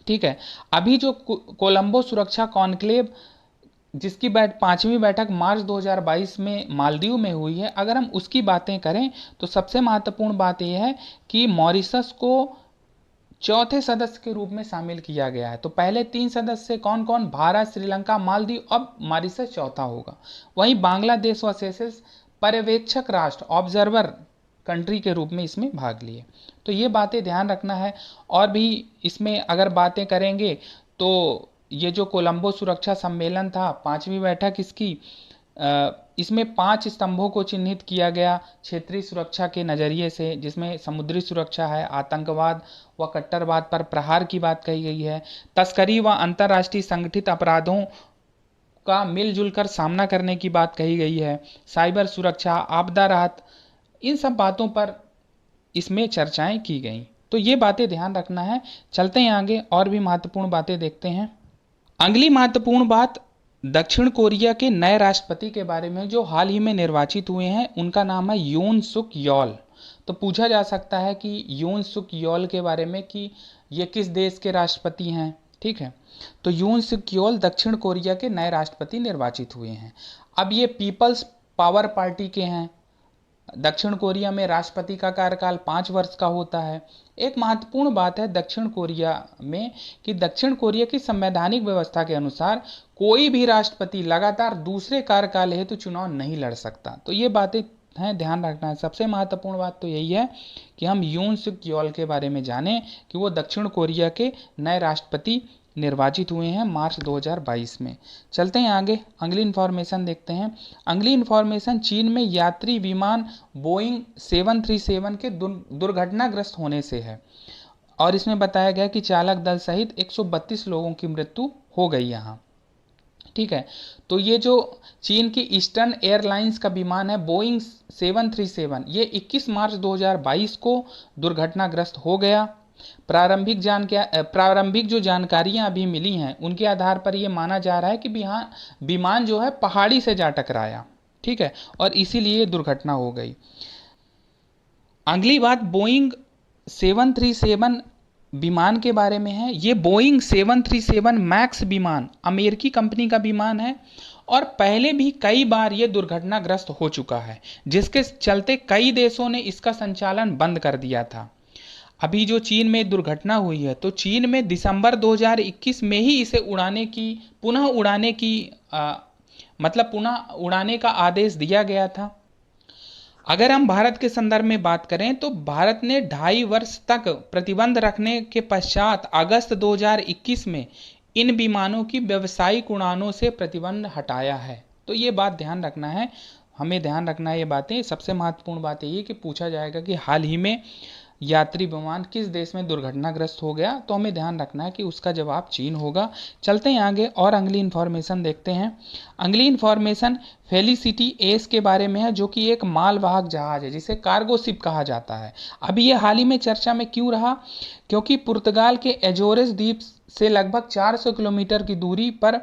ठीक है। अभी जो कोलंबो सुरक्षा कॉन्क्लेव जिसकी 5वीं बैठक मार्च 2022 में मालदीव में हुई है, अगर हम उसकी बातें करें तो सबसे महत्वपूर्ण बात यह है कि मॉरिशस को चौथे सदस्य के रूप में शामिल किया गया है। तो पहले 3 सदस्य कौन कौन? भारत, श्रीलंका, मालदीव। अब मॉरिशस चौथा होगा। वहीं बांग्लादेश व सेशल्स पर्यवेक्षक राष्ट्र, ऑब्जर्वर कंट्री के रूप में इसमें भाग लिए। तो ये बातें ध्यान रखना है। और भी इसमें अगर बातें करेंगे तो ये जो कोलंबो सुरक्षा सम्मेलन था, 5वीं बैठक इसकी, इसमें 5 स्तंभों को चिन्हित किया गया क्षेत्रीय सुरक्षा के नज़रिए से, जिसमें समुद्री सुरक्षा है, आतंकवाद व कट्टरवाद पर प्रहार की बात कही गई है, तस्करी व अंतर्राष्ट्रीय संगठित अपराधों का मिलजुल कर सामना करने की बात कही गई है, साइबर सुरक्षा, आपदा राहत, इन सब बातों पर इसमें चर्चाएं की गई। तो ये बातें ध्यान रखना है। चलते हैं आगे और भी महत्वपूर्ण बातें देखते हैं। अगली महत्वपूर्ण बात दक्षिण कोरिया के नए राष्ट्रपति के बारे में जो हाल ही में निर्वाचित हुए हैं। उनका नाम है यून सुक यॉल। तो पूछा जा सकता है कि यून सुक यॉल के बारे में कि ये किस देश के राष्ट्रपति हैं। ठीक है। तो यून सुक यॉल दक्षिण कोरिया के नए राष्ट्रपति निर्वाचित हुए हैं। अब ये पीपल्स पावर पार्टी के हैं। दक्षिण कोरिया में राष्ट्रपति का कार्यकाल 5 वर्ष का होता है। एक महत्वपूर्ण बात है दक्षिण कोरिया में कि दक्षिण कोरिया की संवैधानिक व्यवस्था के अनुसार कोई भी राष्ट्रपति लगातार दूसरे कार्यकाल हेतु तो चुनाव नहीं लड़ सकता। तो ये बातें हैं, ध्यान रखना है। सबसे महत्वपूर्ण बात तो यही है कि हम यून सुक यॉल के बारे में जानें कि वो दक्षिण कोरिया के नए राष्ट्रपति निर्वाचित हुए हैं मार्च 2022 में। चलते हैं आगे, अगली इन्फॉर्मेशन देखते हैं। अगली इन्फॉर्मेशन चीन में यात्री विमान बोइंग 737 के दुर्घटनाग्रस्त होने से है। और इसमें बताया गया कि चालक दल सहित 132 लोगों की मृत्यु हो गई यहाँ। ठीक है। तो ये जो चीन की ईस्टर्न एयरलाइंस का विमान है बोइंग 737, ये 21 मार्च 2022 को दुर्घटनाग्रस्त हो गया। प्रारंभिक जो जानकारियां अभी मिली हैं उनके आधार पर यह माना जा रहा है कि विमान जो है पहाड़ी से जा टकराया। ठीक है। और इसीलिए दुर्घटना हो गई। अगली बात बोइंग 737 विमान के बारे में है। ये बोइंग 737 मैक्स विमान अमेरिकी कंपनी का विमान है और पहले भी कई बार ये दुर्घटनाग्रस्त हो चुका है, जिसके चलते कई देशों ने इसका संचालन बंद कर दिया था। अभी जो चीन में दुर्घटना हुई है तो चीन में दिसंबर 2021 में ही इसे पुनः उड़ाने का आदेश दिया गया था। अगर हम भारत के संदर्भ में बात करें तो भारत ने 2.5 वर्ष तक प्रतिबंध रखने के पश्चात अगस्त 2021 में इन विमानों की व्यावसायिक उड़ानों से प्रतिबंध हटाया है। तो ये बात ध्यान रखना है, हमें ध्यान रखना है ये बातें। सबसे महत्वपूर्ण बात यही है कि पूछा जाएगा कि हाल ही में यात्री विमान किस देश में दुर्घटनाग्रस्त हो गया, तो हमें ध्यान रखना है कि उसका जवाब चीन होगा। चलते हैं आगे और अगली इन्फॉर्मेशन देखते हैं। अगली इन्फॉर्मेशन फेलिसिटी एस के बारे में है, जो कि एक मालवाहक जहाज है जिसे कार्गो शिप कहा जाता है। अभी ये हाल ही में चर्चा में क्यों रहा? क्योंकि पुर्तगाल के एजोरेस द्वीप से लगभग 400 किलोमीटर की दूरी पर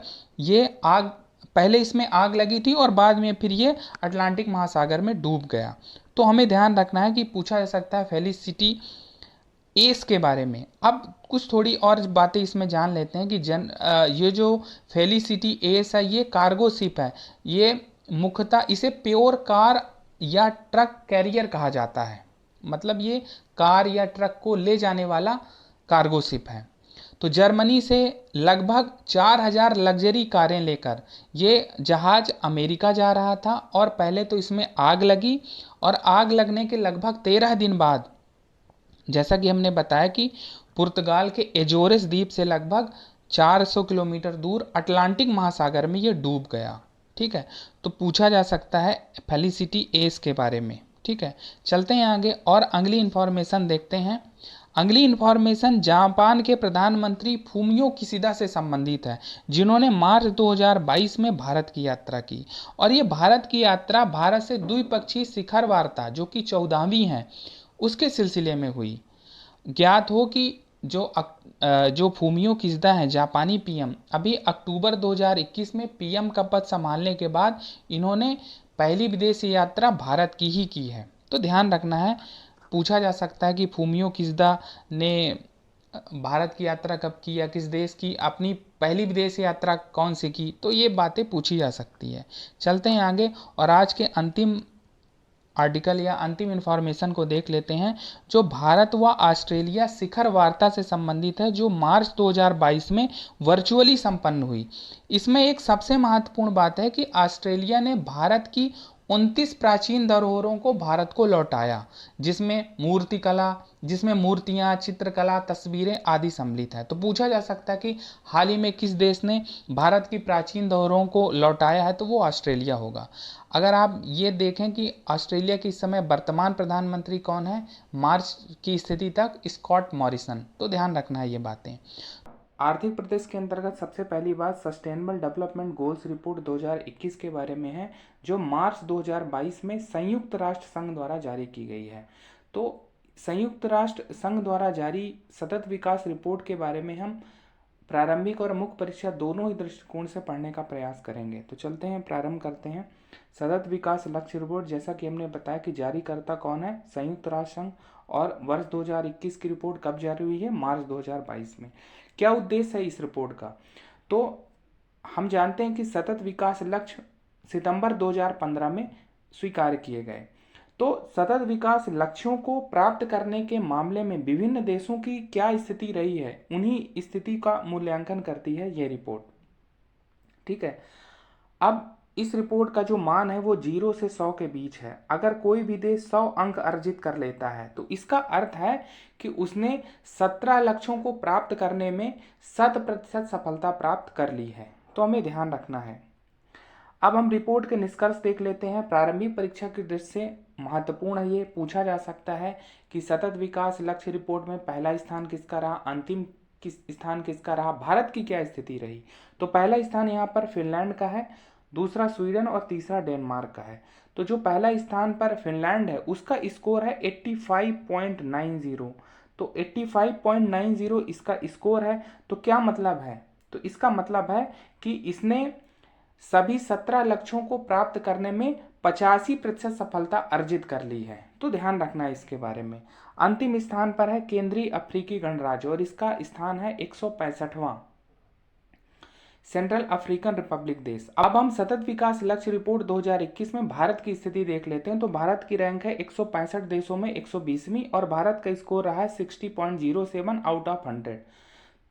पहले इसमें आग लगी थी और बाद में फिर ये अटलांटिक महासागर में डूब गया। तो हमें ध्यान रखना है कि पूछा जा सकता है फेलिसिटी एस के बारे में। अब कुछ थोड़ी और बातें इसमें जान लेते हैं कि ये जो फेलिसिटी एस है ये कार्गो शिप है। ये मुख्यतः इसे प्योर कार या ट्रक कैरियर कहा जाता है, मतलब ये कार या ट्रक को ले जाने वाला कार्गो शिप है। तो जर्मनी से लगभग 4000 लग्जरी कारें लेकर ये जहाज अमेरिका जा रहा था, और पहले तो इसमें आग लगी, और आग लगने के लगभग 13 दिन बाद, जैसा कि हमने बताया कि पुर्तगाल के एजोरेस द्वीप से लगभग 400 किलोमीटर दूर अटलांटिक महासागर में ये डूब गया। ठीक है, तो पूछा जा सकता है फेलिसिटी एस के बारे में। ठीक है, चलते हैं आगे और अगली इंफॉर्मेशन देखते हैं। अगली इंफॉर्मेशन जापान के प्रधानमंत्री फूमियो किशिदा से संबंधित है, जिन्होंने मार्च 2022 में भारत की यात्रा की। और ये भारत की यात्रा भारत से द्विपक्षीय शिखर वार्ता जो कि 14वीं है उसके सिलसिले में हुई। ज्ञात हो कि जो फूमियो किशिदा हैं जापानी पीएम, अभी अक्टूबर 2021 में पीएम का पद संभालने के बाद इन्होंने पहली विदेशी यात्रा भारत की ही की है। तो ध्यान रखना है, पूछा जा सकता है कि फूमियो किशिदा ने भारत की यात्रा कब की या किस देश की, अपनी पहली विदेश यात्रा कौन सी की, तो ये बातें पूछी जा सकती है। चलते हैं आगे और आज के अंतिम आर्टिकल या अंतिम इंफॉर्मेशन को देख लेते हैं, जो भारत व ऑस्ट्रेलिया शिखर वार्ता से संबंधित है, जो मार्च 2022 में वर्चुअली संपन्न हुई। इसमें एक सबसे महत्वपूर्ण बात है कि ऑस्ट्रेलिया ने भारत की 29 प्राचीन धरोहरों को भारत को लौटाया, जिसमें मूर्तियां, चित्रकला, तस्वीरें आदि सम्मिलित है। तो पूछा जा सकता है कि हाल ही में किस देश ने भारत की प्राचीन धरोहरों को लौटाया है, तो वो ऑस्ट्रेलिया होगा। अगर आप ये देखें कि ऑस्ट्रेलिया के इस समय वर्तमान प्रधानमंत्री कौन है मार्च की स्थिति तक, स्कॉट मॉरिसन। तो ध्यान रखना है ये बातें। आर्थिक प्रदेश के अंतर्गत सबसे पहली बात सस्टेनेबल डेवलपमेंट गोल्स रिपोर्ट 2021 के बारे में है, जो मार्च 2022 में संयुक्त राष्ट्र संघ द्वारा जारी की गई है। तो संयुक्त राष्ट्र संघ द्वारा जारी सतत विकास रिपोर्ट के बारे में हम प्रारंभिक और मुख्य परीक्षा दोनों ही दृष्टिकोण से पढ़ने का प्रयास करेंगे। तो चलते हैं, प्रारंभ करते हैं। सतत विकास लक्ष्य रिपोर्ट, जैसा कि हमने बताया कि जारीकर्ता कौन है, संयुक्त राष्ट्र संघ, और वर्ष 2021 की रिपोर्ट कब जारी हुई है, मार्च 2022 में। क्या उद्देश्य है इस रिपोर्ट का, तो हम जानते हैं कि सतत विकास लक्ष्य सितंबर 2015 में स्वीकार किए गए। तो सतत विकास लक्ष्यों को प्राप्त करने के मामले में विभिन्न देशों की क्या स्थिति रही है, उन्हीं स्थिति का मूल्यांकन करती है यह रिपोर्ट। ठीक है, अब इस रिपोर्ट का जो मान है वो 0 से 100 के बीच है। अगर कोई भी देश 100 अंक अर्जित कर लेता है तो इसका अर्थ है कि उसने 17 लक्ष्यों को प्राप्त करने में 100% सफलता प्राप्त कर ली है। तो हमें ध्यान रखना है। अब हम रिपोर्ट के निष्कर्ष देख लेते हैं। प्रारंभिक परीक्षा की दृष्टि से महत्वपूर्ण है, ये पूछा जा सकता है कि सतत विकास लक्ष्य रिपोर्ट में पहला स्थान किसका रहा, अंतिम स्थान किसका रहा, भारत की क्या स्थिति रही। तो पहला स्थान यहाँ पर फिनलैंड का है, दूसरा स्वीडन और तीसरा डेनमार्क का है। तो जो पहला स्थान पर फिनलैंड है उसका स्कोर है 85.90। तो 85.90 इसका स्कोर है। तो क्या मतलब है, तो इसका मतलब है कि इसने सभी 17 लक्ष्यों को प्राप्त करने में 85% सफलता अर्जित कर ली है। तो ध्यान रखना है इसके बारे में। अंतिम स्थान पर है केंद्रीय अफ्रीकी गणराज्य और इसका स्थान है 165वां, सेंट्रल अफ्रीकन रिपब्लिक देश। अब हम सतत विकास लक्ष्य रिपोर्ट 2021 में भारत की स्थिति देख लेते हैं। तो भारत की रैंक है 165 देशों में 120वीं और भारत का स्कोर रहा है 60.07 आउट ऑफ 100।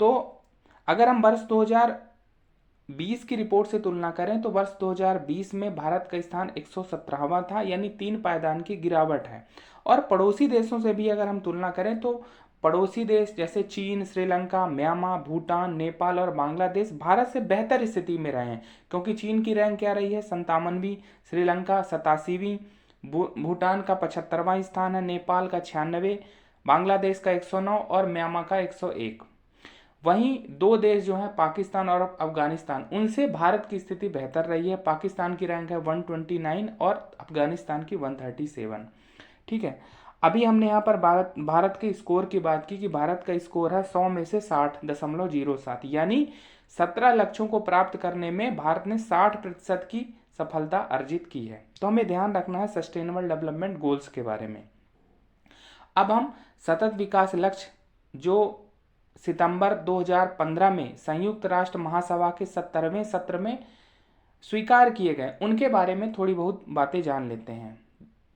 तो अगर हम वर्ष 2020 की रिपोर्ट से तुलना करें तो वर्ष 2020 में भारत का स्थान 117वां था, यानी 3 पायदान की गिरावट है। और पड़ोसी देशों से भी अगर हम तुलना करें तो पड़ोसी देश जैसे चीन, श्रीलंका, म्यांमार, भूटान, नेपाल और बांग्लादेश भारत से बेहतर स्थिति में रहे हैं, क्योंकि चीन की रैंक क्या रही है 57वीं, श्रीलंका 87वीं, भूटान का 75वां स्थान है, नेपाल का 96, बांग्लादेश का 109 और म्यांमार का 101। वहीं दो देश जो हैं पाकिस्तान और अफगानिस्तान, उनसे भारत की स्थिति बेहतर रही है। पाकिस्तान की रैंक है 129 और अफगानिस्तान की 137। ठीक है, अभी हमने यहाँ पर भारत के स्कोर की बात की कि भारत का स्कोर है 100 में से 60.07, यानी 17 लक्ष्यों को प्राप्त करने में भारत ने 60% की सफलता अर्जित की है। तो हमें ध्यान रखना है सस्टेनेबल डेवलपमेंट गोल्स के बारे में। अब हम सतत विकास लक्ष्य जो सितंबर 2015 में संयुक्त राष्ट्र महासभा के 70वें सत्र में स्वीकार किए गए उनके बारे में थोड़ी बहुत बातें जान लेते हैं।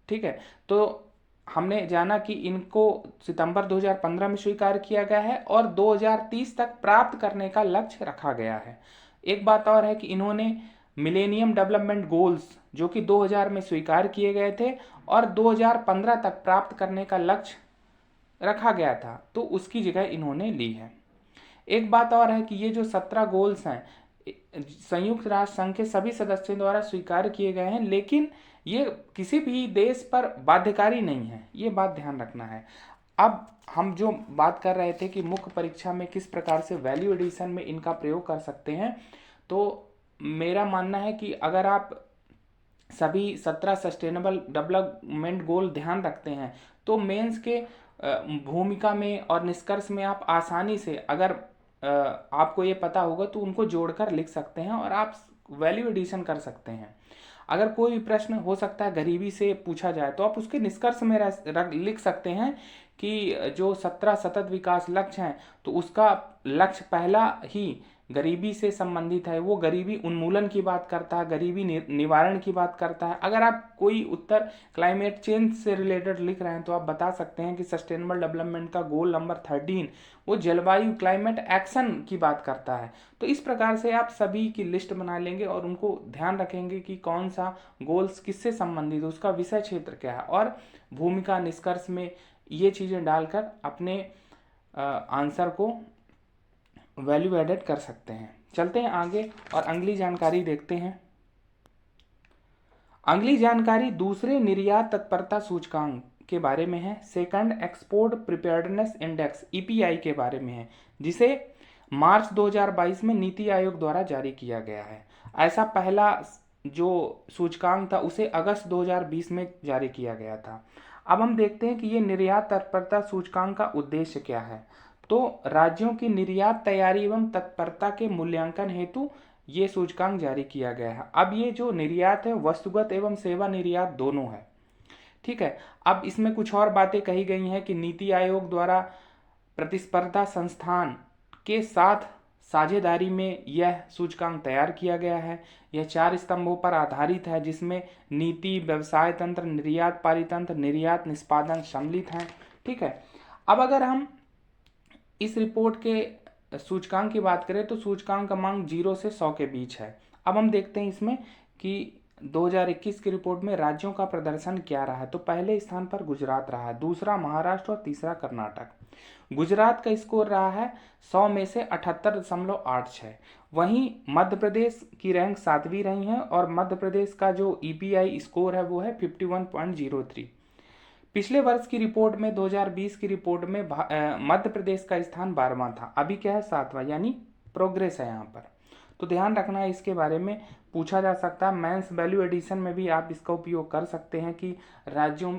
ठीक है, तो हमने जाना कि इनको सितंबर 2015 में स्वीकार किया गया है और 2030 तक प्राप्त करने का लक्ष्य रखा गया है। एक बात और है कि इन्होंने मिलेनियम डेवलपमेंट गोल्स जो कि 2000 में स्वीकार किए गए थे और 2015 तक प्राप्त करने का लक्ष्य रखा गया था, तो उसकी जगह इन्होंने ली है। एक बात और है कि ये जो 17 गोल्स हैं संयुक्त राष्ट्र संघ के सभी सदस्यों द्वारा स्वीकार किए गए हैं, लेकिन ये किसी भी देश पर बाध्यकारी नहीं है, ये बात ध्यान रखना है। अब हम जो बात कर रहे थे कि मुख्य परीक्षा में किस प्रकार से वैल्यू एडिशन में इनका प्रयोग कर सकते हैं, तो मेरा मानना है कि अगर आप सभी 17 सस्टेनेबल डेवलपमेंट गोल ध्यान रखते हैं तो मेंस के भूमिका में और निष्कर्ष में आप आसानी से, अगर आपको ये पता होगा तो उनको जोड़कर लिख सकते हैं और आप वैल्यू एडिशन कर सकते हैं। अगर कोई भी प्रश्न हो सकता है गरीबी से पूछा जाए तो आप उसके निष्कर्ष में लिख सकते हैं कि जो 17 सतत विकास लक्ष्य हैं तो उसका लक्ष्य पहला ही गरीबी से संबंधित है, वो गरीबी उन्मूलन की बात करता है, गरीबी निवारण की बात करता है। अगर आप कोई उत्तर क्लाइमेट चेंज से रिलेटेड लिख रहे हैं तो आप बता सकते हैं कि सस्टेनेबल डेवलपमेंट का गोल नंबर 13 वो जलवायु क्लाइमेट एक्शन की बात करता है। तो इस प्रकार से आप सभी की लिस्ट बना लेंगे और उनको ध्यान रखेंगे कि कौन सा गोल्स किससे संबंधित है, उसका विषय क्षेत्र क्या है, और भूमिका निष्कर्ष में ये चीज़ें डालकर अपने आंसर को वैल्यू एडेड कर सकते हैं। चलते हैं आगे और अगली जानकारी देखते हैं। अगली जानकारी दूसरे निर्यात तत्परता सूचकांक के बारे में है, second export preparedness index EPI के बारे में है, जिसे मार्च 2022 में नीति आयोग द्वारा जारी किया गया है। ऐसा पहला जो सूचकांक था उसे अगस्त 2020 में जारी किया गया था। अब हम देखते हैं कि ये निर्यात तत्परता सूचकांक का उद्देश्य क्या है। तो राज्यों की निर्यात तैयारी एवं तत्परता के मूल्यांकन हेतु ये सूचकांक जारी किया गया है। अब ये जो निर्यात है वस्तुगत एवं सेवा निर्यात दोनों है। ठीक है, अब इसमें कुछ और बातें कही गई हैं कि नीति आयोग द्वारा प्रतिस्पर्धा संस्थान के साथ साझेदारी में यह सूचकांक तैयार किया गया है। यह 4 स्तंभों पर आधारित है, जिसमें नीति, व्यवसाय तंत्र, निर्यात पारितंत्र, निर्यात निष्पादन सम्मिलित हैं। ठीक है, अब अगर हम इस रिपोर्ट के सूचकांक की बात करें तो सूचकांक क्रमांक 0 से 100 के बीच है। अब हम देखते हैं इसमें कि 2021 की रिपोर्ट में राज्यों का प्रदर्शन क्या रहा है। तो पहले स्थान पर गुजरात रहा है, दूसरा महाराष्ट्र और तीसरा कर्नाटक। गुजरात का स्कोर रहा है 100 में से 78.86। वहीं मध्य प्रदेश की रैंक 7वीं रही है और मध्य प्रदेश का जो ईपीआई स्कोर है वो है 51.03। पिछले वर्ष की रिपोर्ट में 2020 की रिपोर्ट में मध्य प्रदेश का स्थान 12वां था, अभी क्या है 7वां, यानी प्रोग्रेस है यहाँ पर। तो ध्यान रखना है, इसके बारे में पूछा जा सकता है। मेंस वैल्यू एडिशन में भी आप इसका उपयोग कर सकते हैं कि राज्यों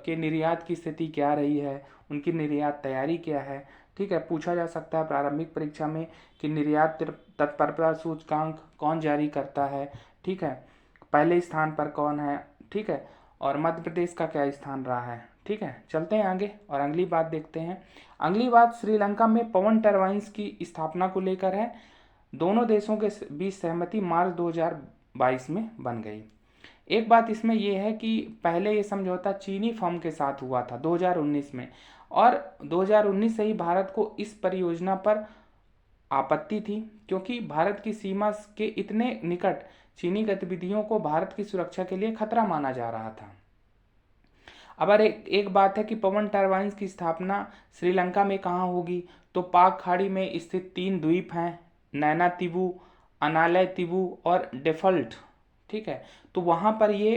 के निर्यात की स्थिति क्या रही है, उनकी निर्यात तैयारी क्या है। ठीक है, पूछा जा सकता है प्रारंभिक परीक्षा में कि निर्यात तत्परता सूचकांक कौन जारी करता है। ठीक है, पहले स्थान पर कौन है। ठीक है, और मध्य प्रदेश का क्या स्थान रहा है। ठीक है, चलते हैं आगे और अगली बात देखते हैं। अगली बात श्रीलंका में पवन टरबाइन्स की स्थापना को लेकर है। दोनों देशों के बीच सहमति मार्च 2022 में बन गई। एक बात इसमें यह है कि पहले ये समझौता चीनी फर्म के साथ हुआ था 2019 में, और 2019 से ही भारत को इस परियोजना पर आपत्ति थी, क्योंकि भारत की सीमा के इतने निकट चीनी गतिविधियों को भारत की सुरक्षा के लिए खतरा माना जा रहा था। अब एक बात है कि पवन टरबाइन्स की स्थापना श्रीलंका में कहाँ होगी, तो पाक खाड़ी में स्थित 3 द्वीप हैं, नैना तिबू, अनालय तिबू और डेफल्ट। ठीक है, तो वहाँ पर ये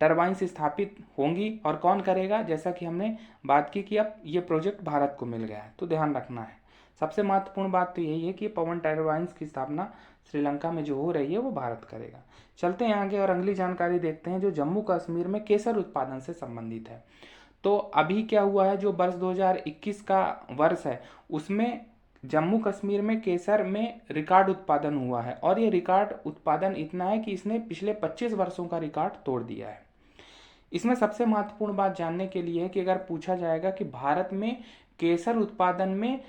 टरबाइन्स स्थापित होंगी और कौन करेगा, जैसा कि हमने बात की कि अब ये प्रोजेक्ट भारत को मिल गया है, तो ध्यान रखना है। सबसे महत्वपूर्ण बात तो यही है कि पवन टरबाइन्स की स्थापना श्रीलंका में जो हो रही है वो भारत करेगा। चलते हैं आगे और अगली जानकारी देखते हैं जो जम्मू कश्मीर में केसर उत्पादन से संबंधित है। तो अभी क्या हुआ है, जो वर्ष 2021 का वर्ष है उसमें जम्मू कश्मीर में केसर में रिकॉर्ड उत्पादन हुआ है और ये रिकॉर्ड उत्पादन इतना है कि इसने पिछले 25 वर्षों का रिकॉर्ड तोड़ दिया है। इसमें सबसे महत्वपूर्ण बात जानने के लिए है कि अगर पूछा जाएगा कि भारत में केसर उत्पादन में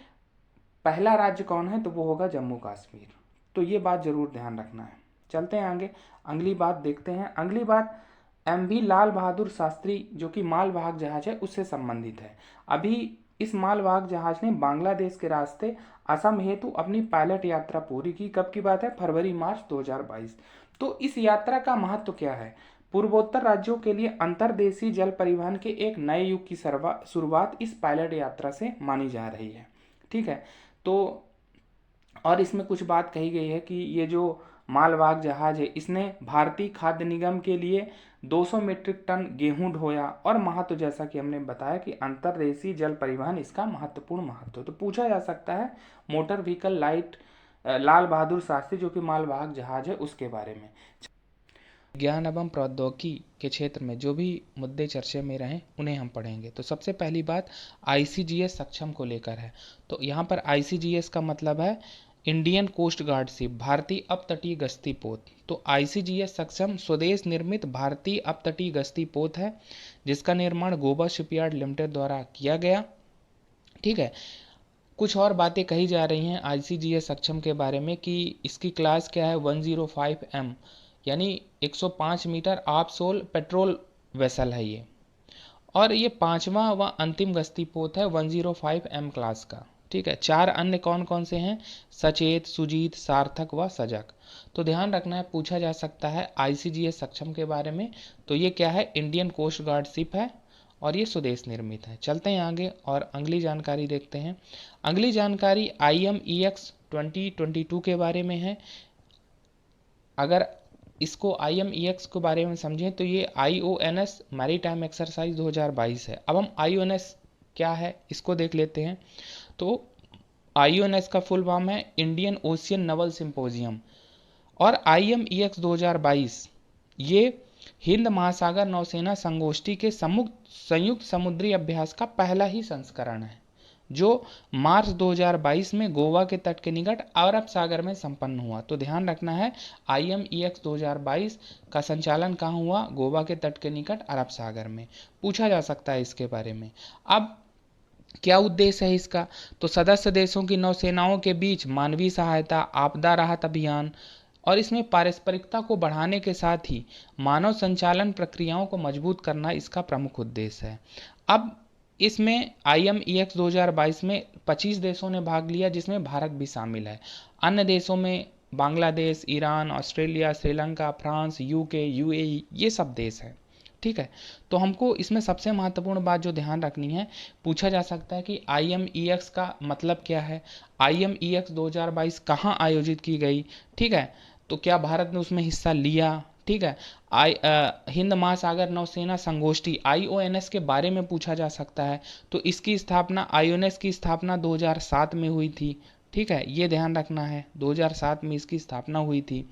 पहला राज्य कौन है, तो वो होगा जम्मू कश्मीर। तो ये बात जरूर ध्यान रखना है। चलते हैं आगे, अगली बात देखते हैं। अगली बात MV लाल बहादुर शास्त्री जो कि मालवाहक जहाज है उससे संबंधित है। अभी इस मालवाहक जहाज ने बांग्लादेश के रास्ते असम हेतु अपनी पायलट यात्रा पूरी की। कब की बात है? फरवरी मार्च 2022। तो इस यात्रा का महत्व क्या है? पूर्वोत्तर राज्यों के लिए अंतर्देशीय जल परिवहन के एक नए युग की शुरुआत इस पायलट यात्रा से मानी जा रही है। ठीक है, तो और इसमें कुछ बात कही गई है कि ये जो मालवाहक जहाज है इसने भारतीय खाद्य निगम के लिए 200 मीट्रिक टन गेहूं ढोया। और महत्व जैसा कि हमने बताया कि अंतर्देशीय जल परिवहन इसका महत्वपूर्ण महत्व। तो पूछा जा सकता है motor vehicle light Lal Bahadur Shastri जो कि मालवाहक जहाज है उसके बारे में। ज्ञान एवं प्रौद्योगिकी के क्षेत्र में जो भी मुद्दे चर्चा में रहें उन्हें हम पढ़ेंगे। तो सबसे पहली बात ICGS सक्षम को लेकर है। तो यहाँ पर ICGS का मतलब है इंडियन कोस्ट गार्ड शिप, भारतीय अपतटीय गश्ती पोत। तो ICGS सक्षम स्वदेश निर्मित भारतीय अपतटीय गश्ती पोत है जिसका निर्माण गोवा शिपयार्ड लिमिटेड द्वारा किया गया। ठीक है, कुछ और बातें कही जा रही हैं ICGS सक्षम के बारे में कि इसकी क्लास क्या है, 105M यानी 105 metre of sole patrol vessel है ये। और ये 5वां व अंतिम गश्ती पोत है 105M क्लास का। ठीक है, 4 अन्य कौन कौन से हैं? सचेत, सुजीत, सार्थक व सजग। तो ध्यान रखना है, पूछा जा सकता है ICGS सक्षम के बारे में। तो ये क्या है? इंडियन कोस्ट गार्ड शिप है और ये स्वदेश निर्मित है। चलते हैं आगे और अगली जानकारी देखते हैं। अगली जानकारी IMEX 2022 के बारे में है। अगर इसको IMEX के बारे में समझें तो ये IONS मैरीटाइम एक्सरसाइज 2022 है। अब हम IONS क्या है इसको देख लेते हैं। तो IONS का फुल फॉर्म है इंडियन ओशियन नवल सिंपोजियम और IMEX 2022 ये हिंद महासागर नौसेना संगोष्ठी के संयुक्त समुद्री अभ्यास का पहला ही संस्करण है जो मार्च 2022 में गोवा के तट के निकट अरब सागर में संपन्न हुआ। तो ध्यान रखना है IMEX 2022 का संचालन कहाँ हुआ? गोवा के तट के निकट अरब सागर में। पूछा जा सकता है इसके बारे में। अब क्या उद्देश्य है इसका? तो सदस्य देशों की नौसेनाओं के बीच मानवीय सहायता, आपदा राहत अभियान और इसमें पारस्परिकता को बढ़ाने के साथ ही मानव संचालन प्रक्रियाओं को मजबूत करना इसका प्रमुख उद्देश्य है। अब इसमें IMEX 2022 में 25 देशों ने भाग लिया जिसमें भारत भी शामिल है। अन्य देशों में Bangladesh, Iran, Australia, Sri Lanka, France, UK, UAE ये सब देश हैं। ठीक है, तो हमको इसमें सबसे महत्वपूर्ण बात जो ध्यान रखनी है, पूछा जा सकता है कि IMEX का मतलब क्या है, IMEX 2022 कहाँ आयोजित की गई। ठीक है, तो क्या भारत ने उसमें हिस्सा लिया। ठीक है, हिंद महासागर नौसेना संगोष्ठी IONS के बारे में पूछा जा सकता है। तो इसकी स्थापना IONS की स्थापना 2007 में हुई थी। ठीक है, ये ध्यान रखना है 2007 में इसकी स्थापना हुई थी।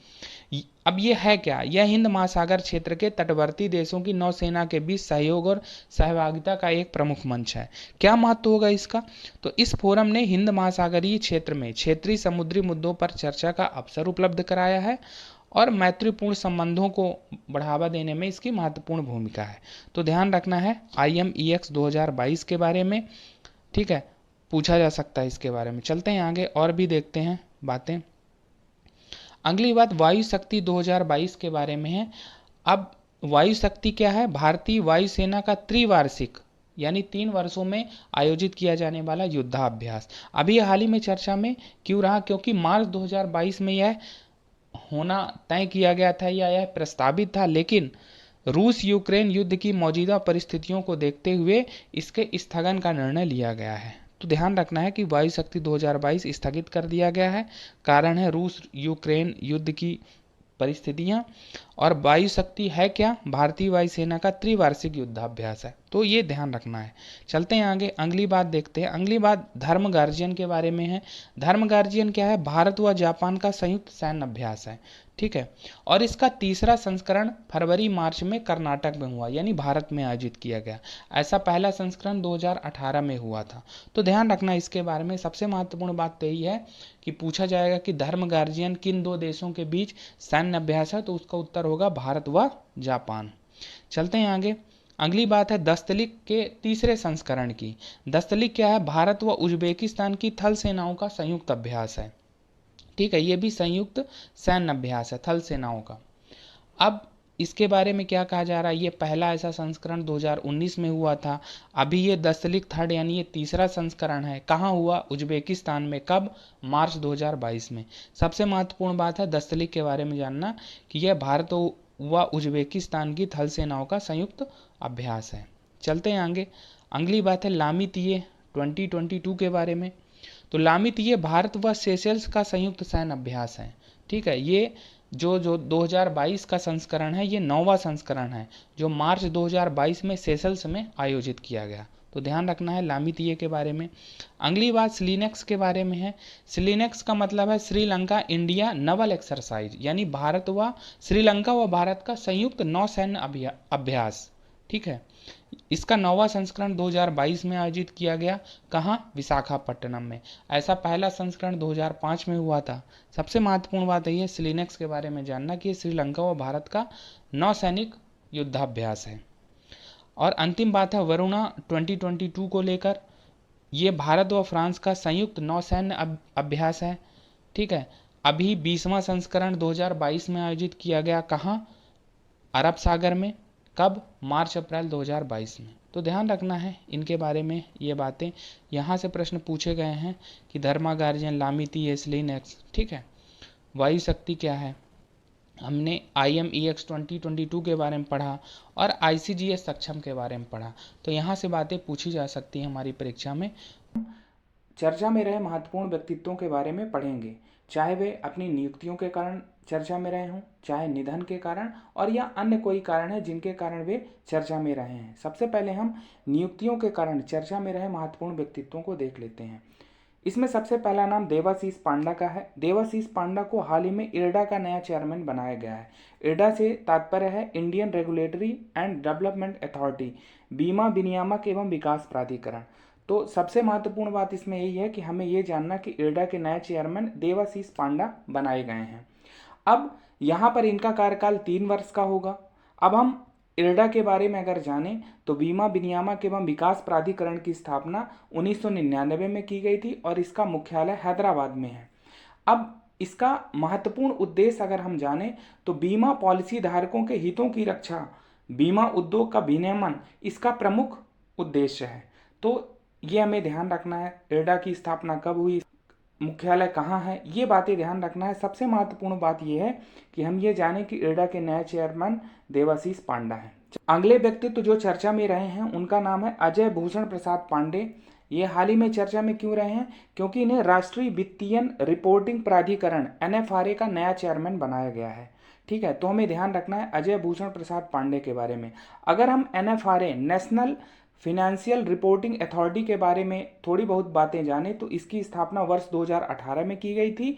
अब ये है क्या? यह हिंद महासागर क्षेत्र के तटवर्ती देशों की नौसेना के बीच सहयोग और सहभागिता का एक प्रमुख मंच है। क्या महत्व होगा इसका? तो इस फोरम ने हिंद महासागरीय क्षेत्र में क्षेत्रीय समुद्री मुद्दों पर चर्चा का अवसर उपलब्ध कराया है और मैत्रीपूर्ण संबंधों को बढ़ावा देने में इसकी महत्वपूर्ण भूमिका है। तो ध्यान रखना है IMEX 2022 के बारे में। ठीक है, पूछा जा सकता है इसके बारे में। चलते हैं आगे और भी देखते हैं बातें। अगली बात वायु शक्ति 2022 के बारे में है। अब वायु शक्ति क्या है? भारतीय वायुसेना का त्रिवार्षिक यानी 3 वर्षों में आयोजित किया जाने वाला युद्धाभ्यास। अभी हाल ही में चर्चा में क्यों रहा? क्योंकि मार्च 2022 में यह होना तय किया गया था या यह प्रस्तावित था, लेकिन रूस यूक्रेन युद्ध की मौजूदा परिस्थितियों को देखते हुए इसके स्थगन का निर्णय लिया गया है। तो ध्यान रखना है कि वायु शक्ति 2022 स्थगित कर दिया गया है। कारण है रूस यूक्रेन युद्ध की परिस्थितियां। और वायु शक्ति है क्या? भारतीय वायुसेना का त्रिवार्षिक युद्धाभ्यास है। तो तो ये ध्यान रखना है। चलते हैं आगे, अगली बात देखते हैं। अगली बात धर्म गार्जियन के बारे में है। धर्म गार्जियन क्या है? भारत व जापान का संयुक्त सैन्य अभ्यास है, ठीक है। और इसका तीसरा संस्करण फरवरी मार्च में कर्नाटक में हुआ, यानी भारत में आयोजित किया गया। ऐसा पहला संस्करण 2018 में हुआ था। तो ध्यान रखना इसके बारे में। सबसे महत्वपूर्ण बात तो यही है कि पूछा जाएगा कि धर्म गार्जियन किन दो देशों के बीच सैन्य अभ्यास है, तो उसका उत्तर होगा भारत व जापान। चलते हैं आगे, अगली बात है दस्तलिक के तीसरे संस्करण की। दस्तलिक क्या है? भारत व उज्बेकिस्तान की थल सेनाओं का संयुक्त अभ्यास है, ठीक है। ये भी संयुक्त सैन्य अभ्यास है थल सेनाओं का। अब इसके बारे में क्या कहा जा रहा है? ये पहला ऐसा संस्करण 2019 में हुआ था। अभी ये दस्तलिक थर्ड यानी ये तीसरा संस्करण है। कहाँ हुआ? उज्बेकिस्तान में। कब? मार्च 2022 में। सबसे महत्वपूर्ण बात है दस्तलिक के बारे में जानना कि यह भारत व उज्बेकिस्तान की थल सेनाओं का संयुक्त अभ्यास है। चलते हैं आगे, अगली बात है लामितीये 2022 के बारे में। तो लामितीये भारत व सेशेल्स का संयुक्त सैन्य अभ्यास है, ठीक है। ये जो 2022 का संस्करण है, ये 9वां संस्करण है जो मार्च 2022 में सेशेल्स में आयोजित किया गया। तो ध्यान रखना है लामितीये के बारे में। अगली बात सिलीनेक्स के बारे में है। सिलीनेक्स का मतलब है श्रीलंका इंडिया नवल एक्सरसाइज, यानी भारत व श्रीलंका व भारत का संयुक्त नौसैन्य अभ्यास, ठीक है। इसका 9वां संस्करण 2022 में आयोजित किया गया। कहाँ? विशाखापट्टनम में। ऐसा पहला संस्करण 2005 में हुआ था। सबसे महत्वपूर्ण बात यही है सिलीनेक्स के बारे में जानना कि श्रीलंका व भारत का नौसैनिक युद्धाभ्यास है। और अंतिम बात है वरुणा 2022 को लेकर। ये भारत व फ्रांस का संयुक्त नौसैन्य अभ्यास है, ठीक है। अभी 20वां संस्करण 2022 में आयोजित किया गया। कहाँ? अरब सागर में। कब? मार्च अप्रैल 2022 में। तो ध्यान रखना है इनके बारे में ये बातें। यहाँ से प्रश्न पूछे गए हैं कि धर्मा गार्जियन, लामितीये, सिलीनेक्स, ठीक है। वायु शक्ति क्या है? हमने IMEX 2022 के बारे में पढ़ा और ICGS सक्षम के बारे में पढ़ा। तो यहाँ से बातें पूछी जा सकती हैं हमारी परीक्षा में। चर्चा में रहे महत्वपूर्ण व्यक्तित्वों के बारे में पढ़ेंगे, चाहे वे अपनी नियुक्तियों के कारण चर्चा में रहे हों, चाहे निधन के कारण और या अन्य कोई कारण है जिनके कारण वे चर्चा में रहे हैं। सबसे पहले हम नियुक्तियों के कारण चर्चा में रहे महत्वपूर्ण व्यक्तित्वों को देख लेते हैं। इसमें सबसे पहला नाम देवाशीष पांडा का है। देवाशीष पांडा को हाल ही में इरडा का नया चेयरमैन बनाया गया है। इरडा से तात्पर्य है Indian regulatory and development authority, बीमा विनियामक एवं विकास प्राधिकरण। तो सबसे महत्वपूर्ण बात इसमें यही है कि हमें ये जानना कि इरडा के नए चेयरमैन देवाशीष पांडा बनाए गए हैं। अब यहाँ पर इनका कार्यकाल 3 वर्ष का होगा। अब हम इरडा के बारे में अगर जानें तो बीमा विनियामक एवं विकास प्राधिकरण की स्थापना 1999 में की गई थी और इसका मुख्यालय हैदराबाद में है। अब इसका महत्वपूर्ण उद्देश्य अगर हम जानें तो बीमा पॉलिसी धारकों के हितों की रक्षा, बीमा उद्योग का विनियमन इसका प्रमुख उद्देश्य है। तो ये हमें ध्यान रखना है। इरडा की स्थापना कब हुई, मुख्यालय कहाँ है, ये बातें ध्यान रखना है। सबसे महत्वपूर्ण बात यह है कि हम ये जानें कि इरडा के नए चेयरमैन देवाशीष पांडा हैं। अगले व्यक्तित्व जो चर्चा में रहे हैं उनका नाम है अजय भूषण प्रसाद पांडे। ये हाल ही में चर्चा में क्यों रहे हैं? क्योंकि इन्हें राष्ट्रीय वित्तीय रिपोर्टिंग प्राधिकरण NFRA का नया चेयरमैन बनाया गया है, ठीक है। तो हमें ध्यान रखना है अजय भूषण प्रसाद पांडे के बारे में। अगर हम NFRA national financial reporting authority के बारे में थोड़ी बहुत बातें जाने तो इसकी स्थापना वर्ष 2018 में की गई थी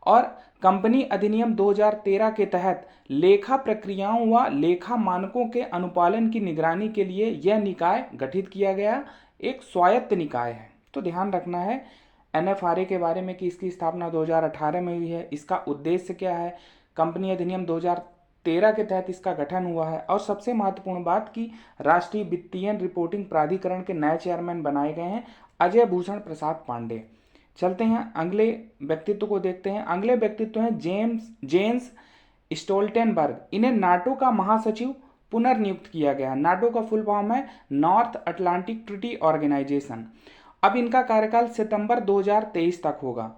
और कंपनी अधिनियम 2013 के तहत लेखा प्रक्रियाओं व लेखा मानकों के अनुपालन की निगरानी के लिए यह निकाय गठित किया गया, एक स्वायत्त निकाय है। तो ध्यान रखना है NFRA के बारे में कि इसकी स्थापना 2018 में हुई है। इसका उद्देश्य क्या है? कंपनी अधिनियम 2013 के तहत इसका गठन हुआ है। और सबसे महत्वपूर्ण बात कि राष्ट्रीय वित्तीय रिपोर्टिंग प्राधिकरण के नए चेयरमैन बनाए गए हैं अजय भूषण प्रसाद पांडे। चलते हैं अगले व्यक्तित्व को देखते हैं। अगले व्यक्तित्व हैं जेन्स स्टोल्टेनबर्ग। इन्हें नाटो का महासचिव पुनर्नियुक्त किया गया। नाटो का फुल फॉर्म है नॉर्थ अटलांटिक ट्रीटी ऑर्गेनाइजेशन। अब इनका कार्यकाल सितंबर 2023 तक होगा।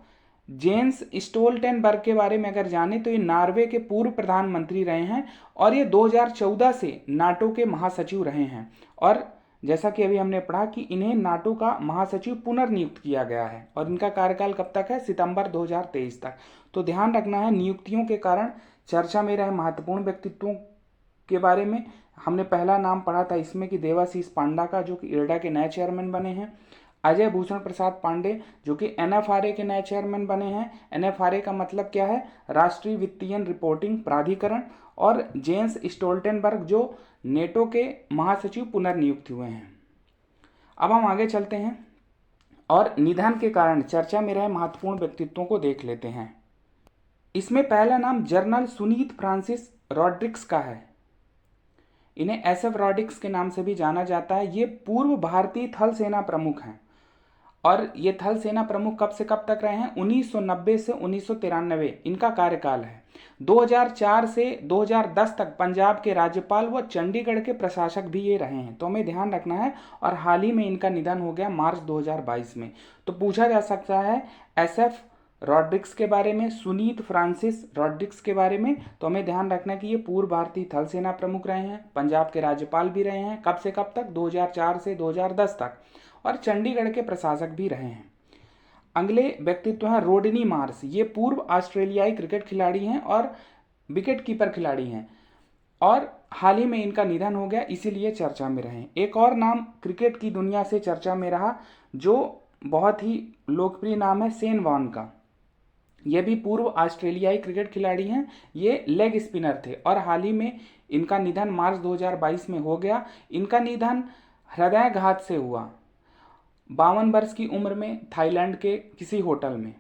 जेन्स स्टोल्टेनबर्ग के बारे में अगर जाने तो ये नॉर्वे के पूर्व प्रधानमंत्री रहे हैं और ये 2014 से नाटो के महासचिव रहे हैं। और जैसा कि अभी हमने पढ़ा कि इन्हें नाटो का महासचिव पुनर्नियुक्त किया गया है और इनका कार्यकाल कब तक है? सितंबर 2023 तक। तो ध्यान रखना है नियुक्तियों के कारण चर्चा में रहे महत्वपूर्ण व्यक्तित्वों के बारे में हमने पहला नाम पढ़ा था इसमें कि देवाशीष पांडा का, जो कि इरडा के नए चेयरमैन बने हैं। अजय भूषण प्रसाद पांडे जो कि एनएफआरए के नए चेयरमैन बने हैं। एनएफआरए का मतलब क्या है? राष्ट्रीय वित्तीय रिपोर्टिंग प्राधिकरण। और जेंस स्टोल्टेनबर्ग जो नेटो के महासचिव पुनर्नियुक्त हुए हैं। अब हम आगे चलते हैं और निधन के कारण चर्चा में रहे महत्वपूर्ण व्यक्तित्वों को देख लेते हैं। इसमें पहला नाम जनरल सुनीत फ्रांसिस रॉड्रिक्स का है। इन्हें एसएफ रॉड्रिक्स के नाम से भी जाना जाता है। ये पूर्व भारतीय थल सेना प्रमुख हैं और ये थल सेना प्रमुख कब से कब तक रहे हैं? 1990 से 1993 इनका कार्यकाल है। 2004 से 2010 तक पंजाब के राज्यपाल व चंडीगढ़ के प्रशासक भी ये रहे हैं, तो हमें ध्यान रखना है। और हाल ही में इनका निधन हो गया मार्च 2022 में। तो पूछा जा सकता है एसएफ रॉड्रिक्स के बारे में, सुनीत फ्रांसिस रॉड्रिक्स के बारे में, तो हमें ध्यान रखना है कि ये पूर्व भारतीय थल सेना प्रमुख रहे हैं, पंजाब के राज्यपाल भी रहे हैं। कब से कब तक? 2004 से 2010 तक। और चंडीगढ़ के प्रशासक भी रहे हैं। अगले व्यक्तित्व हैं रोडनी मार्श। ये पूर्व ऑस्ट्रेलियाई क्रिकेट खिलाड़ी हैं और विकेट कीपर खिलाड़ी हैं और हाल ही में इनका निधन हो गया, इसीलिए चर्चा में रहे। एक और नाम क्रिकेट की दुनिया से चर्चा में रहा जो बहुत ही लोकप्रिय नाम है शेन वॉर्न का। ये भी पूर्व ऑस्ट्रेलियाई क्रिकेट खिलाड़ी हैं। ये लेग स्पिनर थे और हाल ही में इनका निधन मार्च 2022 में हो गया। इनका निधन हृदयाघात से हुआ 52 वर्ष की उम्र में थाईलैंड के किसी होटल में।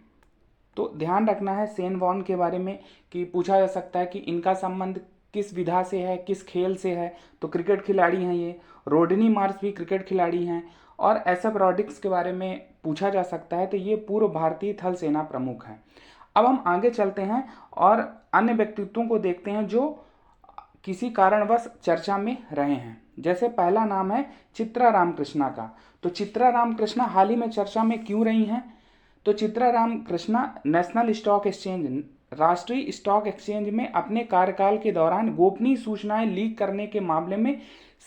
तो ध्यान रखना है शेन वॉर्न के बारे में कि पूछा जा सकता है कि इनका संबंध किस विधा से है, किस खेल से है। तो क्रिकेट खिलाड़ी हैं ये। रोडनी मार्श भी क्रिकेट खिलाड़ी हैं। और एसएफ रॉड्रिक्स के बारे में पूछा जा सकता है तो ये पूर्व भारतीय थल सेना प्रमुख हैं। अब हम आगे चलते हैं और अन्य व्यक्तित्वों को देखते हैं जो किसी कारणवश चर्चा में रहे हैं। जैसे पहला नाम है चित्रा रामकृष्णा का। तो चित्रा रामकृष्णा हाल ही में चर्चा में क्यों रही हैं? तो Chitra Ramkrishna National Stock Exchange, राष्ट्रीय स्टॉक एक्सचेंज में अपने कार्यकाल के दौरान गोपनीय सूचनाएं लीक करने के मामले में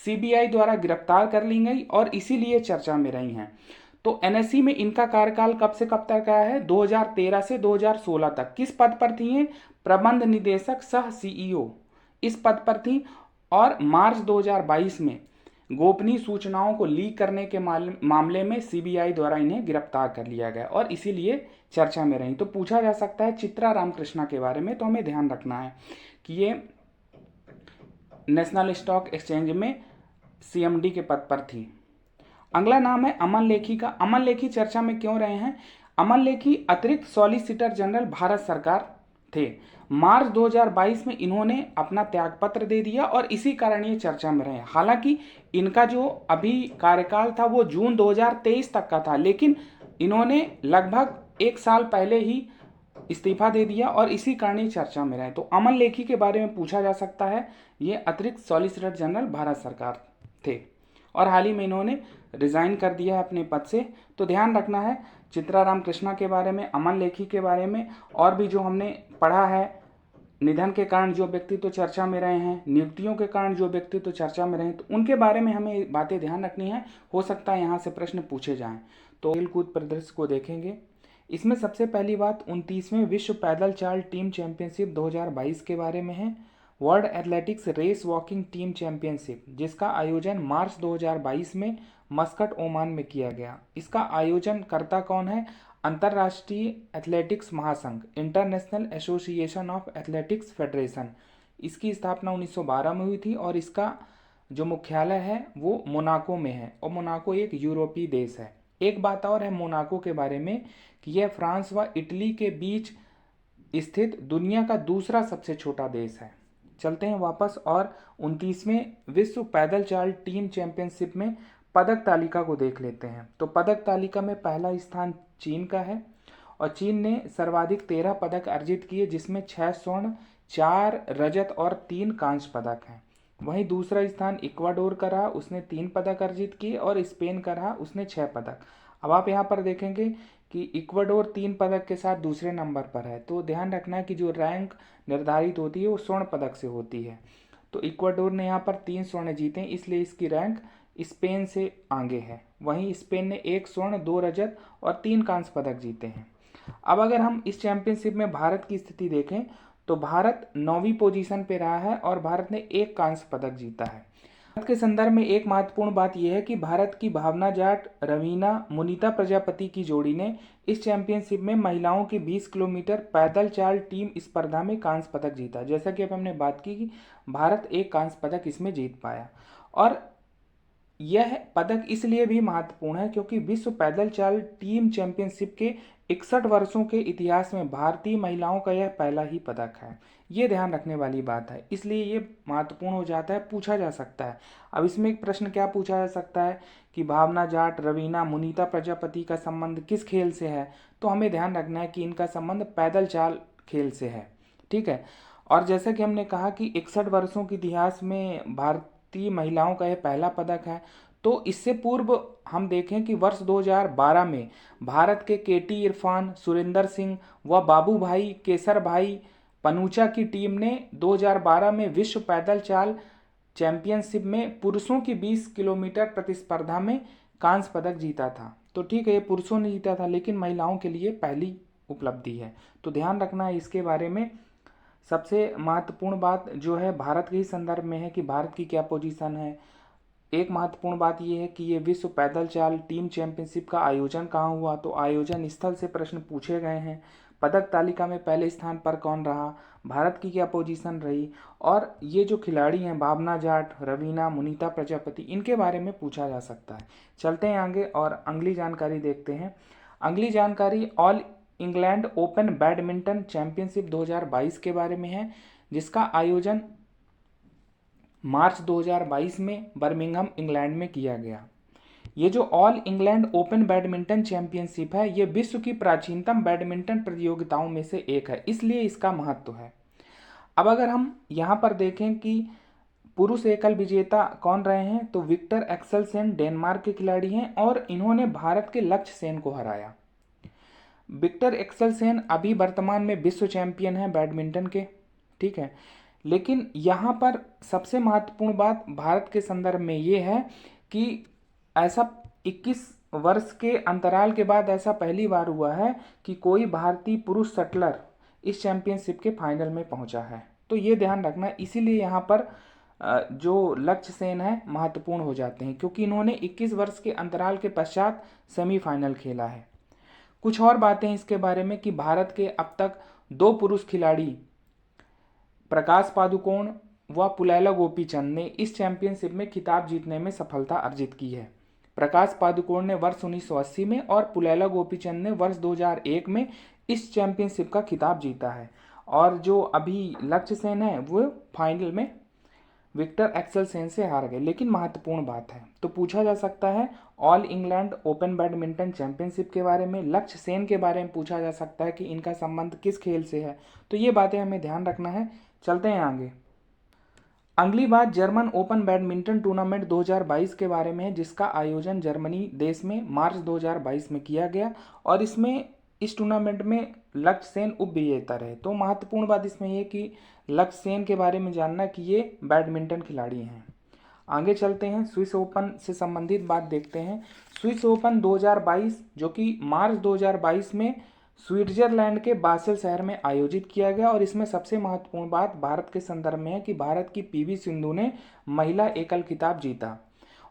सीबीआई द्वारा गिरफ्तार कर ली गई और इसीलिए चर्चा में रही हैं। तो एनएसई में इनका कार्यकाल कब से कब तक आया है? 2013 से 2016 तक। किस पद पर थी ये? प्रबंध निदेशक सह सीईओ इस पद पर थी। और मार्च 2022 में गोपनीय सूचनाओं को लीक करने के मामले में सीबीआई द्वारा इन्हें गिरफ्तार कर लिया गया और इसीलिए चर्चा में रही। तो पूछा जा सकता है चित्रा रामकृष्णा के बारे में, तो हमें ध्यान रखना है कि ये नेशनल स्टॉक एक्सचेंज में सीएमडी के पद पर थी। अगला नाम है अमन लेखी का। अमन लेखी चर्चा में क्यों रहे हैं? अमन लेखी अतिरिक्त सॉलिसिटर जनरल भारत सरकार थे। मार्च 2022 में इन्होंने अपना त्यागपत्र दे दिया और इसी कारण ये चर्चा में रहे। हालांकि इनका जो अभी कार्यकाल था वो जून 2023 तक का था, लेकिन इन्होंने लगभग 1 साल पहले ही इस्तीफा दे दिया और इसी कारण ये चर्चा में रहे। तो अमन लेखी के बारे में पूछा जा सकता है। ये अतिरिक्त सॉलिसिटर जनरल भारत सरकार थे और हाल ही में इन्होंने रिजाइन कर दिया है अपने पद से। तो ध्यान रखना है चित्रा रामकृष्णा के बारे में, अमन लेखी के बारे में, और भी जो हमने पढ़ा है निधन के कारण जो व्यक्ति तो चर्चा में रहे हैं, नियुक्तियों के कारण जो व्यक्ति तो चर्चा में रहे, तो उनके बारे में हमें बातें ध्यान रखनी है। हो सकता है यहाँ से प्रश्न पूछे जाएं। तो खेलकूद परिदृश्य को देखेंगे। इसमें सबसे पहली बात 29वें विश्व पैदल चाल टीम चैंपियनशिप 2022 के बारे में है। World Athletics Race Walking Team Championship जिसका आयोजन मार्च 2022 में मस्कट ओमान में किया गया। इसका आयोजन करता कौन है? अंतर्राष्ट्रीय एथलेटिक्स महासंघ, international association of athletics federation. इसकी स्थापना 1912 में हुई थी और इसका जो मुख्यालय है वो मोनाको में है और मोनाको एक यूरोपीय देश है। एक बात और है मोनाको के बारे में कि यह फ्रांस व इटली के बीच स्थित दुनिया का दूसरा सबसे छोटा देश है। चलते हैं वापस और 29वें विश्व पैदल चाल टीम चैंपियनशिप में पदक तालिका को देख लेते हैं। तो पदक तालिका में पहला स्थान चीन का है और चीन ने सर्वाधिक 13 पदक अर्जित किए, जिसमें 6 स्वर्ण, 4 रजत और 3 कांस्य पदक हैं। वहीं दूसरा स्थान इक्वाडोर का रहा, उसने 3 पदक अर्जित किए और स्पेन का रहा, उसने 6 पदक। अब आप यहाँ पर देखेंगे कि इक्वाडोर 3 पदक के साथ दूसरे नंबर पर है। तो ध्यान रखना है कि जो रैंक निर्धारित होती है वो स्वर्ण पदक से होती है। तो इक्वाडोर ने यहाँ पर 3 स्वर्ण जीते, इसलिए इसकी रैंक स्पेन से आगे है। वहीं स्पेन ने 1 स्वर्ण, 2 रजत और 3 कांस्य पदक जीते हैं। अब अगर हम इस चैंपियनशिप में भारत की स्थिति देखें तो भारत 9वीं पोजीशन पे रहा है और भारत ने एक कांस्य पदक जीता है। भारत के संदर्भ में एक महत्वपूर्ण बात यह है कि भारत की भावना जाट, रवीना मुनीता प्रजापति की जोड़ी ने इस चैंपियनशिप में महिलाओं की 20 किलोमीटर पैदल चाल टीम स्पर्धा में कांस्य पदक जीता। जैसा कि अब हमने बात की कि भारत एक कांस्य पदक इसमें जीत पाया, और यह पदक इसलिए भी महत्वपूर्ण है क्योंकि विश्व पैदल चाल टीम चैंपियनशिप के 61 वर्षों के इतिहास में भारतीय महिलाओं का यह पहला ही पदक है। ये ध्यान रखने वाली बात है, इसलिए ये महत्वपूर्ण हो जाता है, पूछा जा सकता है। अब इसमें एक प्रश्न क्या पूछा जा सकता है कि भावना जाट, रवीना मुनीता प्रजापति का संबंध किस खेल से है, तो हमें ध्यान रखना है कि इनका संबंध पैदल चाल खेल से है। ठीक है, और जैसा कि हमने कहा कि 61 वर्षों के इतिहास में भारतीय महिलाओं का यह पहला पदक है। तो इससे पूर्व हम देखें कि वर्ष 2012 में भारत के केटी इरफान, सुरेंद्र सिंह व बाबू भाई केसर भाई पनूचा की टीम ने 2012 में विश्व पैदल चाल चैंपियनशिप में पुरुषों की 20 किलोमीटर प्रतिस्पर्धा में कांस्य पदक जीता था। तो ठीक है, ये पुरुषों ने जीता था, लेकिन महिलाओं के लिए पहली उपलब्धि है, तो ध्यान रखना है इसके बारे में। सबसे महत्वपूर्ण बात जो है भारत के ही संदर्भ में है कि भारत की क्या पोजीशन है। एक महत्वपूर्ण बात यह है कि ये विश्व पैदल चाल टीम चैंपियनशिप का आयोजन कहाँ हुआ, तो आयोजन स्थल से प्रश्न पूछे गए हैं। पदक तालिका में पहले स्थान पर कौन रहा, भारत की क्या पोजीशन रही, और ये जो खिलाड़ी हैं भावना जाट, रवीना मुनीता प्रजापति, इनके बारे में पूछा जा सकता है। चलते हैं आगे और अगली जानकारी देखते हैं। अगली जानकारी all England open badminton championship 2022 के बारे में है, जिसका आयोजन मार्च 2022 में बर्मिंघम इंग्लैंड में किया गया। ये जो all England open badminton championship है, ये विश्व की प्राचीनतम बैडमिंटन प्रतियोगिताओं में से एक है, इसलिए इसका महत्व है। अब अगर हम यहाँ पर देखें कि पुरुष एकल विजेता कौन रहे हैं, तो विक्टर एक्सेलसेन डेनमार्क के खिलाड़ी हैं और इन्होंने भारत के लक्ष्य सेन को हराया। विक्टर एक्सेलसेन अभी वर्तमान में विश्व चैंपियन है बैडमिंटन के। ठीक है, लेकिन यहाँ पर सबसे महत्वपूर्ण बात भारत के संदर्भ में ये है कि ऐसा 21 वर्ष के अंतराल के बाद ऐसा पहली बार हुआ है कि कोई भारतीय पुरुष शटलर इस चैंपियनशिप के फाइनल में पहुंचा है। तो ये ध्यान रखना, इसीलिए यहाँ पर जो लक्ष्य सेन है महत्वपूर्ण हो जाते हैं, क्योंकि इन्होंने 21 वर्ष के अंतराल के पश्चात सेमीफाइनल खेला है। कुछ और बातें इसके बारे में कि भारत के अब तक 2 पुरुष खिलाड़ी प्रकाश पादुकोण व पुलैला गोपीचंद ने इस चैंपियनशिप में खिताब जीतने में सफलता अर्जित की है। प्रकाश पादुकोण ने वर्ष 1980 में और पुलैला गोपीचंद ने वर्ष 2001 में इस चैंपियनशिप का खिताब जीता है। और जो अभी लक्ष्य सेन है वो फाइनल में विक्टर एक्सेलसेन से हार गए। लेकिन महत्वपूर्ण बात है, तो पूछा जा सकता है all England open badminton championship के बारे में, लक्ष्य सेन के बारे में पूछा जा सकता है कि इनका संबंध किस खेल से है। तो ये बातें हमें ध्यान रखना है। चलते हैं आगे। अगली बात जर्मन ओपन बैडमिंटन टूर्नामेंट 2022 के बारे में है, जिसका आयोजन जर्मनी देश में मार्च 2022 में किया गया और इस टूर्नामेंट में लक्ष्य सेन उप विजेता रहे। तो महत्वपूर्ण बात इसमें यह कि लक्ष्य सेन के बारे में जानना कि ये बैडमिंटन खिलाड़ी हैं। आगे चलते हैं, स्विस ओपन से संबंधित बात देखते हैं। स्विस ओपन 2022 जो कि मार्च 2022 में स्विट्जरलैंड के बासेल शहर में आयोजित किया गया, और इसमें सबसे महत्वपूर्ण बात भारत के संदर्भ में है कि भारत की पीवी सिंधु ने महिला एकल खिताब जीता,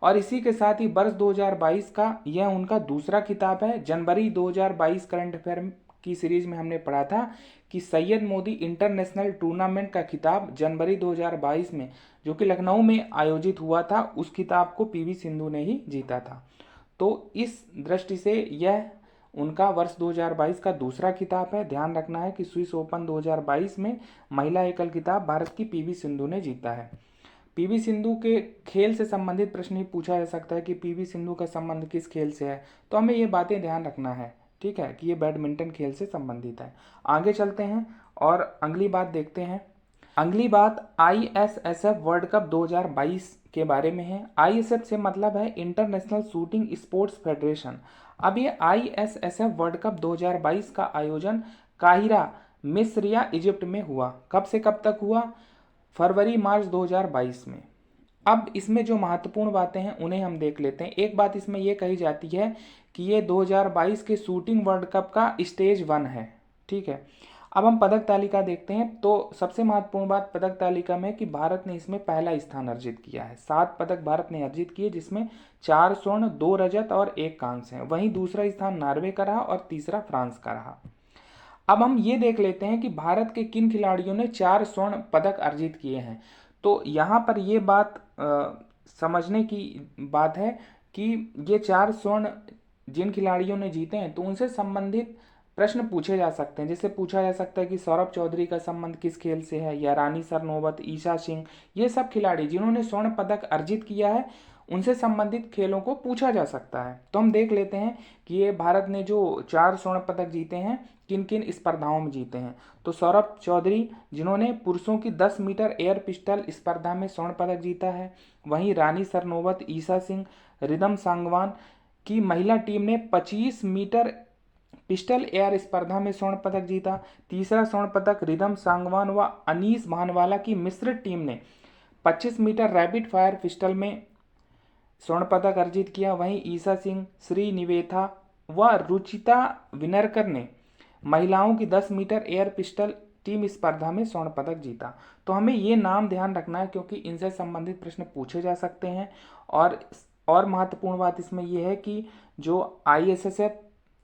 और इसी के साथ ही वर्ष 2022 का यह उनका दूसरा खिताब है। जनवरी 2022 करंट अफेयर की सीरीज में हमने पढ़ा था कि सैयद मोदी इंटरनेशनल टूर्नामेंट का खिताब जनवरी 2022 में जो कि लखनऊ में आयोजित हुआ था, उस खिताब को पीवी सिंधु ने ही जीता था। तो इस दृष्टि से यह उनका वर्ष 2022 का दूसरा खिताब है। ध्यान रखना है कि स्विस ओपन 2022 में महिला एकल खिताब भारत की पीवी सिंधु ने जीता है। पीवी सिंधु के खेल से संबंधित प्रश्न ही पूछा जा सकता है कि पीवी सिंधु का संबंध किस खेल से है, तो हमें ये बातें ध्यान रखना है। ठीक है, कि ये बैडमिंटन खेल से संबंधित है। आगे चलते हैं और अगली बात देखते हैं। अगली बात ISSF वर्ल्ड कप 2022 के बारे में है। ISSF से मतलब है इंटरनेशनल शूटिंग स्पोर्ट्स फेडरेशन। अब ये ISSF वर्ल्ड कप 2022 का आयोजन काहिरा, मिस्र या इजिप्ट में हुआ। कब से कब तक हुआ? फरवरी मार्च 2022 में। अब इसमें जो महत्वपूर्ण बातें हैं उन्हें हम देख लेते हैं। एक बात इसमें यह कही जाती है कि ये 2022 के शूटिंग वर्ल्ड कप का स्टेज 1 है। ठीक है, अब हम पदक तालिका देखते हैं। तो सबसे महत्वपूर्ण बात पदक तालिका में कि भारत ने इसमें पहला स्थान अर्जित किया है। 7 पदक भारत ने अर्जित किए, जिसमें 4 स्वर्ण, 2 रजत और 1 कांस्य है। वहीं दूसरा स्थान नॉर्वे का रहा और तीसरा फ्रांस का रहा। अब हम ये देख लेते हैं कि भारत के किन खिलाड़ियों ने 4 स्वर्ण पदक अर्जित किए हैं। तो यहाँ पर ये बात समझने की बात है कि ये 4 स्वर्ण जिन खिलाड़ियों ने जीते हैं तो उनसे संबंधित प्रश्न पूछे जा सकते हैं। जैसे पूछा जा सकता है कि सौरभ चौधरी का संबंध किस खेल से है, या रानी सरनोबत, ईशा सिंह, ये सब खिलाड़ी जिन्होंने स्वर्ण पदक अर्जित किया है उनसे संबंधित खेलों को पूछा जा सकता है। तो हम देख लेते हैं कि ये भारत ने जो 4 स्वर्ण पदक जीते हैं किन किन स्पर्धाओं में जीते हैं। तो सौरभ चौधरी जिन्होंने पुरुषों की 10 मीटर एयर पिस्टल स्पर्धा में स्वर्ण पदक जीता है। वहीं रानी सरनोबत, ईशा सिंह, रिदम सांगवान की महिला टीम ने 25 मीटर पिस्टल एयर स्पर्धा में स्वर्ण पदक जीता। तीसरा स्वर्ण पदक रिदम सांगवान व अनीस भानवाला की मिश्रित टीम ने 25 मीटर रैपिड फायर पिस्टल में स्वर्ण पदक अर्जित किया। वहीं ईशा सिंह, श्री निवेथा व रुचिता विनरकर ने महिलाओं की 10 मीटर एयर पिस्टल टीम स्पर्धा में स्वर्ण पदक जीता। तो हमें ये नाम ध्यान रखना है क्योंकि इनसे संबंधित प्रश्न पूछे जा सकते हैं। और महत्वपूर्ण बात इसमें यह है कि जो ISSF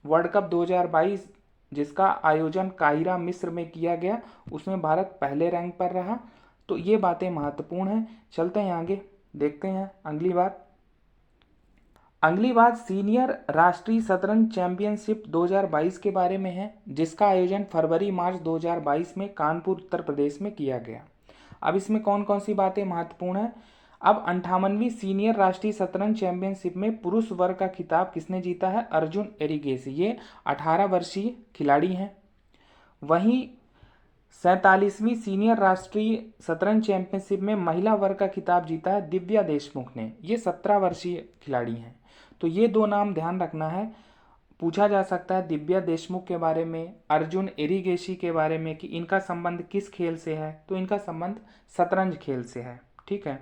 वर्ल्ड कप 2022 जिसका आयोजन काहिरा मिस्र में किया गया उसमें भारत पहले रैंक पर रहा। तो ये बातें महत्वपूर्ण हैं। चलते हैं आगे, देखते हैं अगली बात सीनियर राष्ट्रीय शतरंज चैंपियनशिप 2022 के बारे में है, जिसका आयोजन फरवरी-मार्च 2022 में कानपुर उत्तर प्रदेश में किया गया। अब इसमें कौन कौन सी बातें महत्वपूर्ण हैं। अब 58वीं सीनियर राष्ट्रीय शतरंज चैंपियनशिप में पुरुष वर्ग का खिताब किसने जीता है? अर्जुन एरिगेसी, ये 18 वर्षीय खिलाड़ी हैं। वहीं 47वीं सीनियर राष्ट्रीय शतरंज चैंपियनशिप में महिला वर्ग का खिताब जीता है दिव्या देशमुख ने, ये 17 वर्षीय खिलाड़ी हैं। तो ये दो नाम ध्यान रखना है, पूछा जा सकता है दिव्या देशमुख के बारे में, अर्जुन एरिगेसी के बारे में कि इनका संबंध किस खेल से है। तो इनका संबंध शतरंज खेल से है। ठीक है,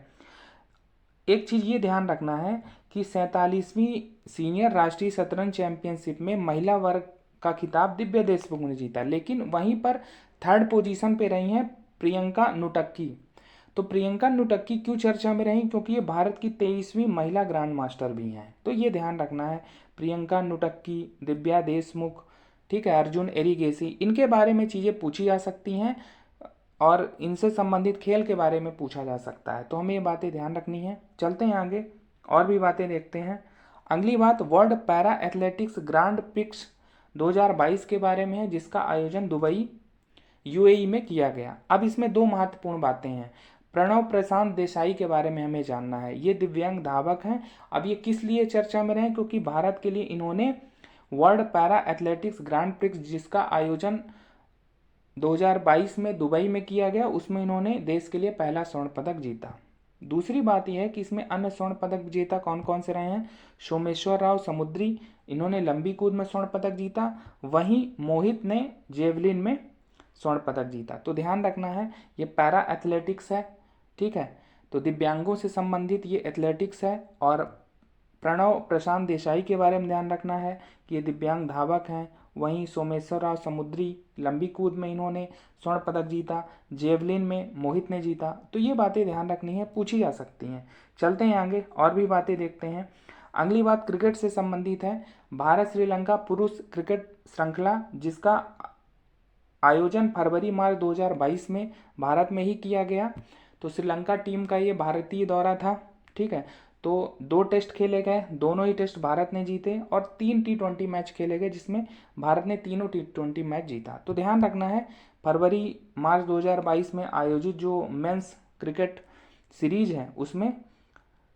एक चीज ये ध्यान रखना है कि 47वीं सीनियर राष्ट्रीय शतरंज चैंपियनशिप में महिला वर्ग का खिताब दिव्या देशमुख ने जीता, लेकिन वहीं पर 3rd पोजीशन पे रही हैं प्रियंका नुटक्की। तो प्रियंका नुटक्की क्यों चर्चा में रही? क्योंकि ये भारत की 23वीं महिला ग्रैंड मास्टर भी हैं। तो ये ध्यान रखना है, प्रियंका नुटक्की, दिव्या देशमुख, ठीक है, अर्जुन एरिगेसी, इनके बारे में चीज़ें पूछी जा सकती हैं और इनसे संबंधित खेल के बारे में पूछा जा सकता है। तो हमें ये बातें ध्यान रखनी है। चलते हैं आगे और भी बातें देखते हैं। अगली बात world para athletics grand prix 2022 के बारे में है, जिसका आयोजन दुबई UAE में किया गया। अब इसमें दो महत्वपूर्ण बातें हैं। प्रणव प्रशांत देसाई के बारे में हमें जानना है। ये दिव्यांग धावक हैं। अब ये किस लिए चर्चा में रहे? क्योंकि भारत के लिए इन्होंने world para athletics grand prix जिसका आयोजन 2022 में दुबई में किया गया उसमें इन्होंने देश के लिए पहला स्वर्ण पदक जीता। दूसरी बात यह है कि इसमें अन्य स्वर्ण पदक विजेता कौन कौन से रहे हैं? सोमेश्वर राव समुद्री, इन्होंने लंबी कूद में स्वर्ण पदक जीता। वहीं मोहित ने जेवलिन में स्वर्ण पदक जीता। तो ध्यान रखना है ये पैरा एथलेटिक्स है, ठीक है, तो दिव्यांगों से संबंधित ये एथलेटिक्स है। और प्रणव प्रशांत देसाई के बारे में ध्यान रखना है कि ये दिव्यांग धावक हैं। वहीं सोमेश्वर राव समुद्री लंबी कूद में इन्होंने स्वर्ण पदक जीता, जेवलिन में मोहित ने जीता। तो ये बातें ध्यान रखनी है, पूछी जा सकती हैं। चलते हैं आगे और भी बातें देखते हैं। अगली बात क्रिकेट से संबंधित है। भारत श्रीलंका पुरुष क्रिकेट श्रृंखला जिसका आयोजन फरवरी-मार्च 2022 में भारत में ही किया गया। तो श्रीलंका टीम का ये भारतीय दौरा था, ठीक है। तो 2 टेस्ट खेले गए, दोनों ही टेस्ट भारत ने जीते और 3 T20 मैच खेले गए जिसमें भारत ने तीनों T20 मैच जीता। तो ध्यान रखना है फरवरी-मार्च 2022 में आयोजित जो मेंस क्रिकेट सीरीज है उसमें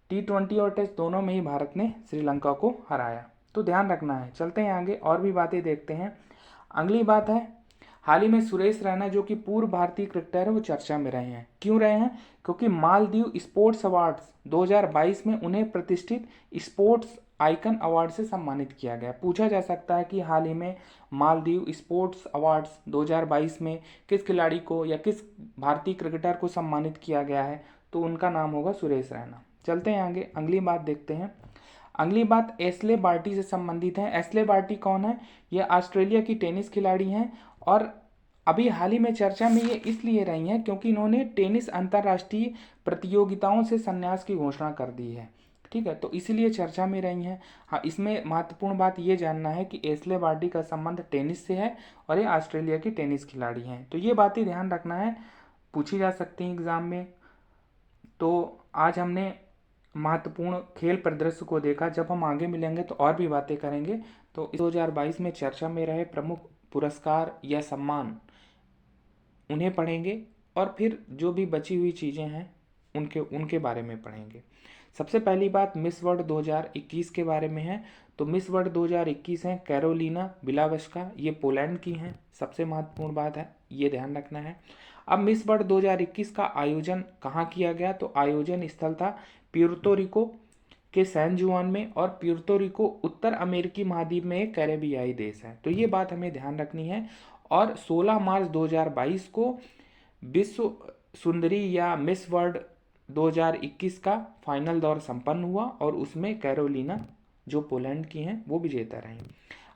T20 और टेस्ट दोनों में ही भारत ने श्रीलंका को हराया। तो ध्यान रखना है। चलते हैं आगे और भी बातें देखते हैं। अगली बात है हाल ही में सुरेश रैना जो कि पूर्व भारतीय क्रिकेटर है वो चर्चा में रहे हैं। क्यों रहे हैं? क्योंकि मालदीव स्पोर्ट्स अवार्ड्स 2022 में उन्हें प्रतिष्ठित स्पोर्ट्स आइकन अवार्ड से सम्मानित किया गया। पूछा जा सकता है कि हाल ही में मालदीव स्पोर्ट्स अवार्ड्स 2022 में किस खिलाड़ी को या किस भारतीय क्रिकेटर को सम्मानित किया गया है, तो उनका नाम होगा सुरेश रैना। चलते हैं आगे, अगली बात देखते हैं। अगली बात एशले बार्टी से संबंधित है। एशले बार्टी कौन है? ये ऑस्ट्रेलिया की टेनिस खिलाड़ी हैं और अभी हाल ही में चर्चा में ये इसलिए रही हैं क्योंकि इन्होंने टेनिस अंतर्राष्ट्रीय प्रतियोगिताओं से संन्यास की घोषणा कर दी है। ठीक है, तो इसीलिए चर्चा में रही हैं। हाँ, इसमें महत्वपूर्ण बात ये जानना है कि एशले बार्टी का संबंध टेनिस से है और ये ऑस्ट्रेलिया की टेनिस खिलाड़ी हैं। तो ये बातें ध्यान रखना है, पूछी जा सकती हैं एग्जाम में। तो आज हमने महत्वपूर्ण खेल परिदृश्य को देखा। जब हम आगे मिलेंगे तो और भी बातें करेंगे। तो इस 2022 में चर्चा में रहे प्रमुख पुरस्कार या सम्मान, उन्हें पढ़ेंगे और फिर जो भी बची हुई चीज़ें हैं उनके बारे में पढ़ेंगे। सबसे पहली बात मिस वर्ल्ड 2021 के बारे में है। तो मिस वर्ल्ड 2021 हैं कैरोलिना बिलावस्का, ये पोलैंड की हैं। सबसे महत्वपूर्ण बात है, ये ध्यान रखना है। अब मिस वर्ल्ड 2021 का आयोजन कहाँ किया गया? तो आयोजन स्थल था प्यूर्तो रिको के सैन जुआन में, और प्यूर्तो रिको उत्तर अमेरिकी महाद्वीप में एक कैरेबियाई देश है। तो ये बात हमें ध्यान रखनी है। और 16 मार्च 2022 को विश्व सुंदरी या मिस वर्ल्ड 2021 का फाइनल दौर संपन्न हुआ और उसमें कैरोलिना जो पोलैंड की हैं वो विजेता रहीं।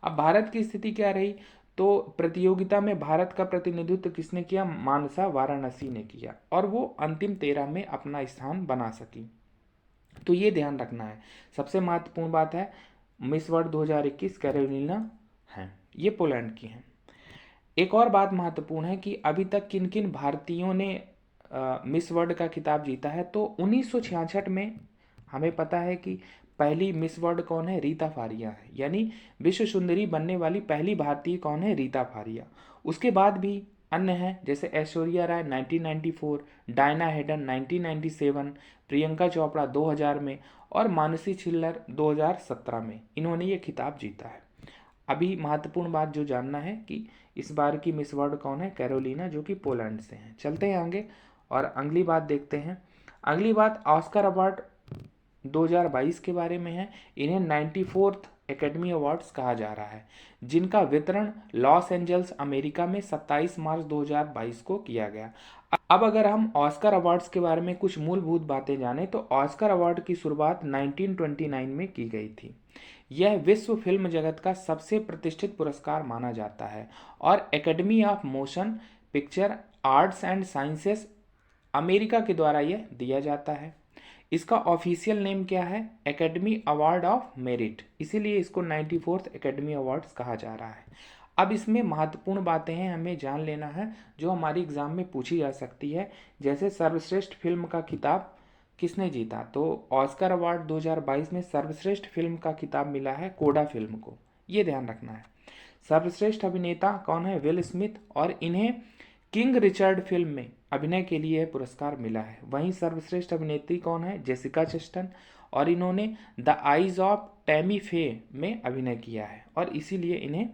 अब भारत की स्थिति क्या रही? तो प्रतियोगिता में भारत का प्रतिनिधित्व किसने किया? मानसा वाराणसी ने किया और वो अंतिम 13 में अपना स्थान बना सकी। तो ये ध्यान रखना है। सबसे महत्वपूर्ण बात है मिस वर्ल्ड 2021 कैरोलिना है, ये पोलैंड की हैं। एक और बात महत्वपूर्ण है कि अभी तक किन किन भारतीयों ने मिस वर्ल्ड का खिताब जीता है। तो 1966 में हमें पता है कि पहली मिस वर्ल्ड कौन है? रीता फारिया है, यानी विश्व सुंदरी बनने वाली पहली भारतीय कौन है? रीता फारिया। उसके बाद भी अन्य हैं, जैसे ऐश्वर्या राय 1994, डायना हेडन 1997, प्रियंका चोपड़ा 2000 में और मानसी छिल्लर 2017 में इन्होंने ये खिताब जीता है। अभी महत्वपूर्ण बात जो जानना है कि इस बार की मिस वर्ल्ड कौन है? कैरोलिना, जो कि पोलैंड से हैं। चलते हैं आगे और अगली बात देखते हैं। अगली बात ऑस्कर अवार्ड 2022 के बारे में है। इन्हें 94th एकेडमी अवार्ड्स कहा जा रहा है, जिनका वितरण लॉस एंजल्स अमेरिका में 27 मार्च 2022 को किया गया। अब अगर हम ऑस्कर अवार्ड्स के बारे में कुछ मूलभूत बातें जानें तो ऑस्कर अवार्ड की शुरुआत 1929 में की गई थी। यह विश्व फिल्म जगत का सबसे प्रतिष्ठित पुरस्कार माना जाता है और academy of motion picture arts and sciences America के द्वारा यह दिया जाता है। इसका ऑफिशियल नेम क्या है? एकेडमी अवार्ड ऑफ मेरिट, इसीलिए इसको 94th एकेडमी अवार्ड्स कहा जा रहा है। अब इसमें महत्वपूर्ण बातें हैं, हमें जान लेना है जो हमारी एग्जाम में पूछी जा सकती है। जैसे सर्वश्रेष्ठ फिल्म का खिताब किसने जीता? तो ऑस्कर अवार्ड 2022 में सर्वश्रेष्ठ फिल्म का खिताब मिला है कोडा फिल्म को, ये ध्यान रखना है। सर्वश्रेष्ठ अभिनेता कौन है? विल स्मिथ, और इन्हें किंग रिचर्ड फिल्म में अभिनय के लिए पुरस्कार मिला है। वहीं सर्वश्रेष्ठ अभिनेत्री कौन है? जेसिका चेस्टन, और इन्होंने द आइज ऑफ टैमी फे में अभिनय किया है और इसीलिए इन्हें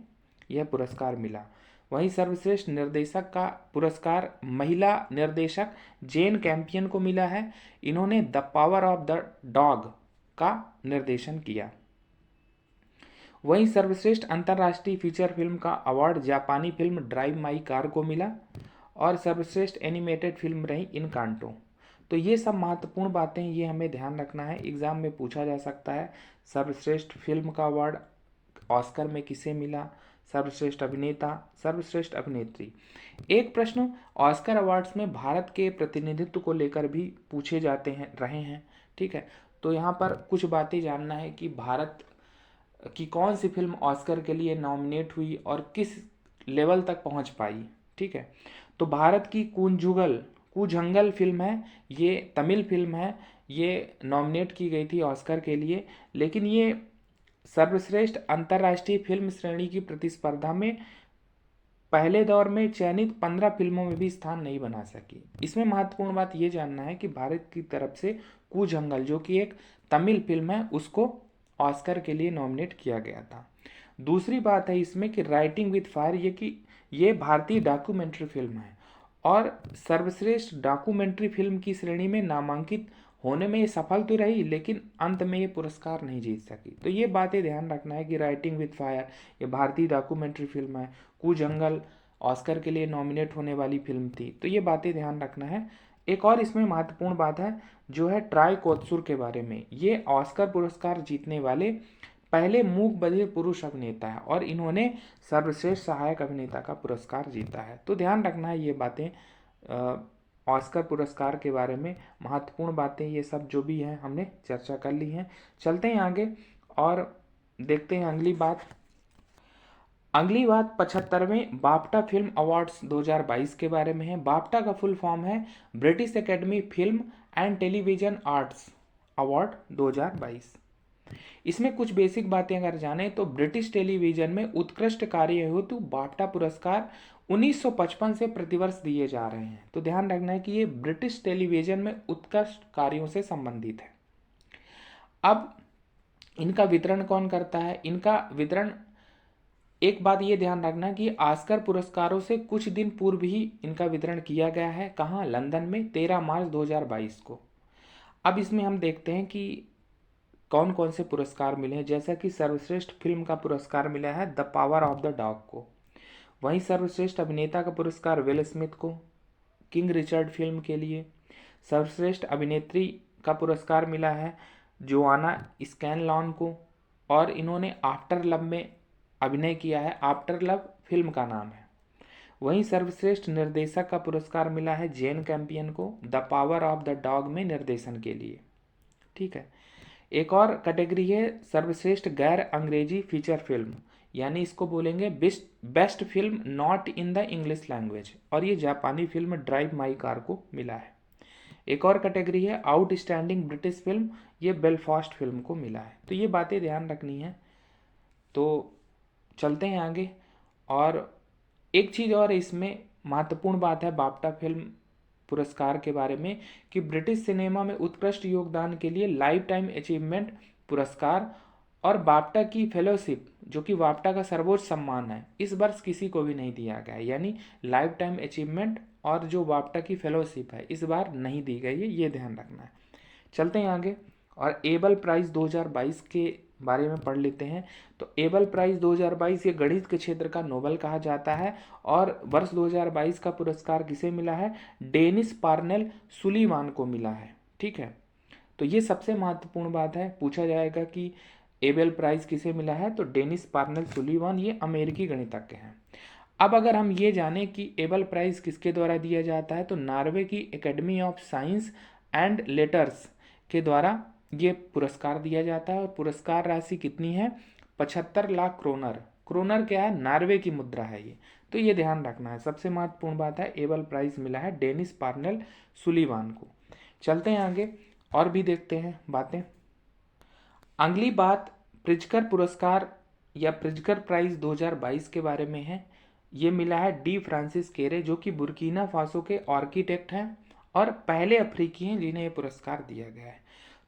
यह पुरस्कार मिला। वहीं सर्वश्रेष्ठ निर्देशक का पुरस्कार महिला निर्देशक जेन कैंपियन को मिला है। इन्होंने the power of the dog का निर्देशन किया। वहीं सर्वश्रेष्ठ अंतर्राष्ट्रीय फीचर फिल्म का अवार्ड जापानी फिल्म ड्राइव माई कार को मिला और सर्वश्रेष्ठ एनिमेटेड फिल्म रही इनकांटो। तो ये सब महत्वपूर्ण बातें, ये हमें ध्यान रखना है, एग्जाम में पूछा जा सकता है। सर्वश्रेष्ठ फिल्म का अवार्ड ऑस्कर में किसे मिला? सर्वश्रेष्ठ अभिनेता, सर्वश्रेष्ठ अभिनेत्री। एक प्रश्न ऑस्कर अवार्ड्स में भारत के प्रतिनिधित्व को लेकर भी पूछे जाते हैं रहे हैं। ठीक है, तो यहाँ पर कुछ बातें जानना है कि भारत की कौन सी फिल्म ऑस्कर के लिए नॉमिनेट हुई और किस लेवल तक पहुँच पाई। ठीक है, तो भारत की कूजंगल फिल्म है, ये तमिल फिल्म है, ये नॉमिनेट की गई थी ऑस्कर के लिए, लेकिन ये सर्वश्रेष्ठ अंतर्राष्ट्रीय फिल्म श्रेणी की प्रतिस्पर्धा में पहले दौर में चयनित 15 फिल्मों में भी स्थान नहीं बना सकी। इसमें महत्वपूर्ण बात ये जानना है कि भारत की तरफ से कूजंगल, जो कि एक तमिल फिल्म है, उसको ऑस्कर के लिए नॉमिनेट किया गया था। दूसरी बात है इसमें कि राइटिंग विद फायर, ये भारतीय डॉक्यूमेंट्री फिल्म है और सर्वश्रेष्ठ डॉक्यूमेंट्री फिल्म की श्रेणी में नामांकित होने में ये सफल तो रही, लेकिन अंत में ये पुरस्कार नहीं जीत सकी। तो ये बातें ध्यान रखना है कि राइटिंग विद फायर ये भारतीय डॉक्यूमेंट्री फिल्म है, कूजंगल ऑस्कर के लिए नॉमिनेट होने वाली फिल्म थी। तो ये बातें ध्यान रखना है। एक और इसमें महत्वपूर्ण बात है जो है ट्राई कोत्सुर के बारे में। ये ऑस्कर पुरस्कार जीतने वाले पहले मूक बधिर पुरुष अभिनेता है और इन्होंने सर्वश्रेष्ठ सहायक अभिनेता का पुरस्कार जीता है। तो ध्यान रखना है ये बातें, ऑस्कर पुरस्कार के बारे में महत्वपूर्ण बातें ये सब जो भी हैं हमने चर्चा कर ली हैं। चलते हैं आगे और देखते हैं अगली बात। 75वें बाफ्टा फिल्म अवार्ड्स 2022 के बारे में है। बाफ्टा का फुल फॉर्म है British academy film and television arts award 2022। इसमें कुछ बेसिक बातें अगर जाने तो ब्रिटिश टेलीविजन में उत्कृष्ट कार्य हेतु बाफ्टा पुरस्कार 1955 से प्रतिवर्ष दिए जा रहे हैं। तो ध्यान रखना है कि ये ब्रिटिश टेलीविजन में उत्कृष्ट कार्यों से संबंधित है। अब इनका वितरण कौन करता है? इनका वितरण, एक बात ये ध्यान रखना कि ऑस्कर पुरस्कारों से कुछ दिन पूर्व ही इनका वितरण किया गया है। कहाँ? लंदन में 13 मार्च 2022 को। अब इसमें हम देखते हैं कि कौन कौन से पुरस्कार मिले हैं। जैसा कि सर्वश्रेष्ठ फिल्म का पुरस्कार मिला है the power of the dog को। वहीं सर्वश्रेष्ठ अभिनेता का पुरस्कार विल स्मिथ को किंग रिचर्ड फिल्म के लिए। सर्वश्रेष्ठ अभिनेत्री का पुरस्कार मिला है जोआना स्कैनलॉन को और इन्होंने आफ्टर लव में अभिनय किया है। आफ्टर लव फिल्म का नाम है। वहीं सर्वश्रेष्ठ निर्देशक का पुरस्कार मिला है जेन कैंपियन को the power of the dog में निर्देशन के लिए। ठीक है। एक और कैटेगरी है सर्वश्रेष्ठ गैर अंग्रेजी फीचर फिल्म, यानी इसको बोलेंगे best film not in the English language, और ये जापानी फिल्म ड्राइव माई कार को मिला है। एक और कैटेगरी है आउटस्टैंडिंग ब्रिटिश फिल्म, ये बेलफास्ट फिल्म को मिला है। तो ये बातें ध्यान रखनी है। तो चलते हैं आगे। और एक चीज़ और इसमें महत्वपूर्ण बात है बाफ्टा फिल्म पुरस्कार के बारे में कि ब्रिटिश सिनेमा में उत्कृष्ट योगदान के लिए लाइफ टाइम अचीवमेंट पुरस्कार और बाफ्टा की फेलोशिप, जो कि बाफ्टा का सर्वोच्च सम्मान है, इस वर्ष किसी को भी नहीं दिया गया है। यानी लाइफ टाइम अचीवमेंट और जो बाफ्टा की फेलोशिप है इस बार नहीं दी गई है, ये ध्यान रखना है। चलते हैं आगे और एबल प्राइज़ 2022 के बारे में पढ़ लेते हैं। तो एबल प्राइज़ 2022 ये गणित के क्षेत्र का नोबेल कहा जाता है और वर्ष 2022 का पुरस्कार किसे मिला है? डेनिस पार्नेल सुलीवान को मिला है। ठीक है। तो ये सबसे महत्वपूर्ण बात है, पूछा जाएगा कि एबल प्राइज़ किसे मिला है, तो डेनिस पार्नेल सुलीवान, ये अमेरिकी गणितज्ञ हैं। अब अगर हम ये जानें कि एबल प्राइज़ किसके द्वारा दिया जाता है, तो नॉर्वे की academy of science and letters के द्वारा ये पुरस्कार दिया जाता है और पुरस्कार राशि कितनी है? 75 लाख क्रोनर। क्रोनर क्या है? नॉर्वे की मुद्रा है ये। तो ये ध्यान रखना है, सबसे महत्वपूर्ण बात है। एबल प्राइज़ मिला है डेनिस पार्नेल सुलीवान को। चलते हैं आगे और भी देखते हैं बातें। अगली बात प्रिजकर पुरस्कार या प्रिजकर प्राइज़ 2022 के बारे में है। ये मिला है डी फ्रांसिस केरे, जो कि बुर्किना फासो के आर्किटेक्ट हैं और पहले अफ्रीकी हैं जिन्हें ये पुरस्कार दिया गया है।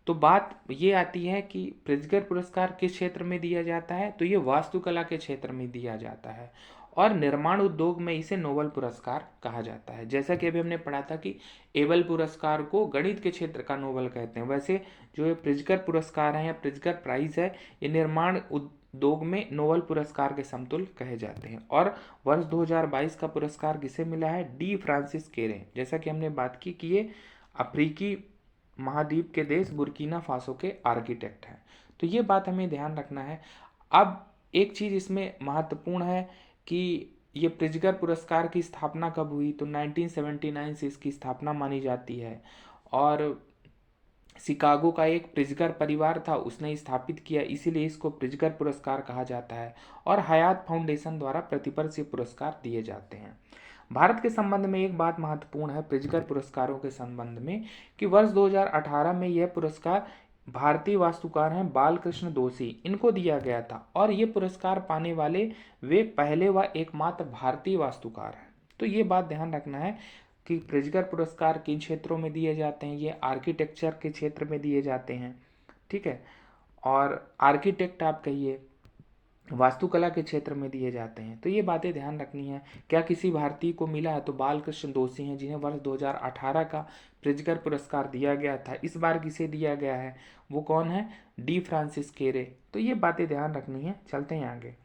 तो बात ये आती है कि प्रिजकर पुरस्कार किस क्षेत्र में दिया जाता है, तो ये वास्तुकला के क्षेत्र में दिया जाता है और निर्माण उद्योग में इसे नोबेल पुरस्कार कहा जाता है। जैसा कि अभी हमने पढ़ा था कि एबल पुरस्कार को गणित के क्षेत्र का नोबेल कहते हैं, वैसे जो ये प्रिजकर पुरस्कार है या प्रिजकर प्राइज है, ये निर्माण उद्योग में नोबेल पुरस्कार के समतुल्य कहे जाते हैं। और वर्ष 2022 का पुरस्कार किसे मिला है? डी फ्रांसिस केरे। जैसा कि हमने बात की कि ये अफ्रीकी महाद्वीप के देश बुर्किना फासो के आर्किटेक्ट हैं। तो ये बात हमें ध्यान रखना है। अब एक चीज़ इसमें महत्वपूर्ण है कि ये प्रिजकर पुरस्कार की स्थापना कब हुई, तो 1979 से इसकी स्थापना मानी जाती है और शिकागो का एक प्रिजकर परिवार था, उसने स्थापित किया, इसीलिए इसको प्रिजकर पुरस्कार कहा जाता है और हयात फाउंडेशन द्वारा प्रतिवर्ष ये पुरस्कार दिए जाते हैं। भारत के संबंध में एक बात महत्वपूर्ण है प्रिजकर पुरस्कारों के संबंध में कि वर्ष 2018 में यह पुरस्कार भारतीय वास्तुकार हैं बालकृष्ण दोषी, इनको दिया गया था और ये पुरस्कार पाने वाले वे पहले व एकमात्र भारतीय वास्तुकार हैं। तो ये बात ध्यान रखना है कि प्रिजकर पुरस्कार किन क्षेत्रों में दिए जाते हैं। ये आर्किटेक्चर के क्षेत्र में दिए जाते हैं, ठीक है, और आर्किटेक्ट आप कहिए, वास्तुकला के क्षेत्र में दिए जाते हैं। तो ये बातें ध्यान रखनी है। क्या किसी भारतीय को मिला है, तो बालकृष्ण दोषी हैं जिन्हें वर्ष 2018 का प्रिजकर पुरस्कार दिया गया था। इस बार किसे दिया गया है, वो कौन है? डी फ्रांसिस केरे। तो ये बातें ध्यान रखनी है। चलते हैं आगे।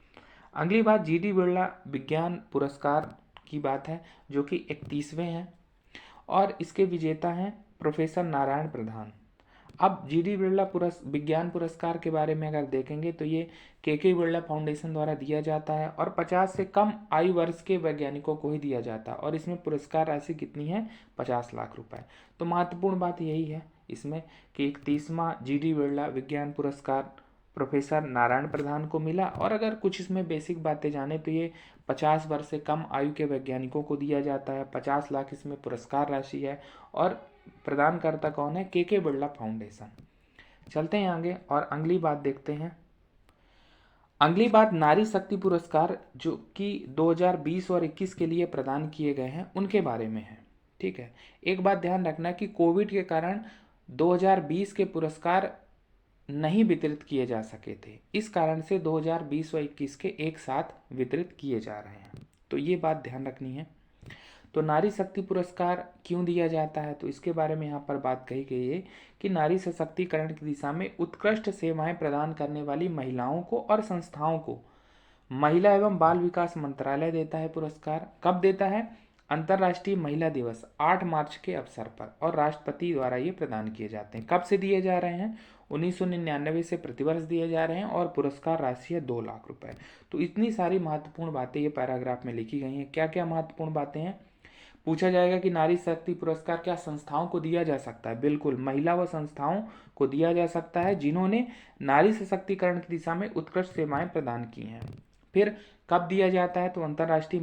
अगली बात जीडी बिरला विज्ञान पुरस्कार की बात है, जो कि 31वें हैं और इसके विजेता हैं प्रोफेसर नारायण प्रधान। अब जीडी बिरला विज्ञान पुरस्कार के बारे में अगर देखेंगे तो ये के बिरला फाउंडेशन द्वारा दिया जाता है और 50 से कम आयु वर्ष के वैज्ञानिकों को ही दिया जाता है और इसमें पुरस्कार राशि कितनी है, 50 लाख रुपए। तो महत्वपूर्ण बात यही है इसमें कि 31वां जीडी बिरला विज्ञान पुरस्कार प्रोफेसर नारायण प्रधान को मिला। और अगर कुछ इसमें बेसिक बातें जाने तो ये 50 वर्ष से कम आयु के वैज्ञानिकों को दिया जाता है, 50 लाख इसमें पुरस्कार राशि है और प्रदानकर्ता कौन है, के बिरला फाउंडेशन। चलते हैं आगे और अगली बात देखते हैं। अगली बात नारी शक्ति पुरस्कार जो कि 2020 और 21 के लिए प्रदान किए गए हैं उनके बारे में है। ठीक है, एक बात ध्यान रखना कि कोविड के कारण 2020 के पुरस्कार नहीं वितरित किए जा सके थे, इस कारण से 2020 और 21 के एक साथ वितरित किए जा रहे हैं, तो ये बात ध्यान रखनी है। तो नारी शक्ति पुरस्कार क्यों दिया जाता है, तो इसके बारे में यहाँ पर बात कही गई है कि नारी सशक्तिकरण की दिशा में उत्कृष्ट सेवाएं प्रदान करने वाली महिलाओं को और संस्थाओं को महिला एवं बाल विकास मंत्रालय देता है पुरस्कार। कब देता है, अंतर्राष्ट्रीय महिला दिवस 8 मार्च के अवसर पर और राष्ट्रपति द्वारा ये प्रदान किए जाते हैं। कब से दिए जा रहे हैं, 1999 से प्रतिवर्ष दिए जा रहे हैं और पुरस्कार राशि है 2 लाख रुपए। तो इतनी सारी महत्वपूर्ण बातें ये पैराग्राफ में लिखी गई हैं। क्या क्या महत्वपूर्ण बातें हैं, पूछा जाएगा कि नारी शक्ति पुरस्कार क्या संस्थाओं को दिया जा सकता है, बिल्कुल महिला व संस्थाओं को दिया जा सकता है जिन्होंने नारी सशक्तिकरण की दिशा में उत्कृष्ट सेवाएं प्रदान की हैं। फिर कब दिया जाता है, तो अंतर्राष्ट्रीय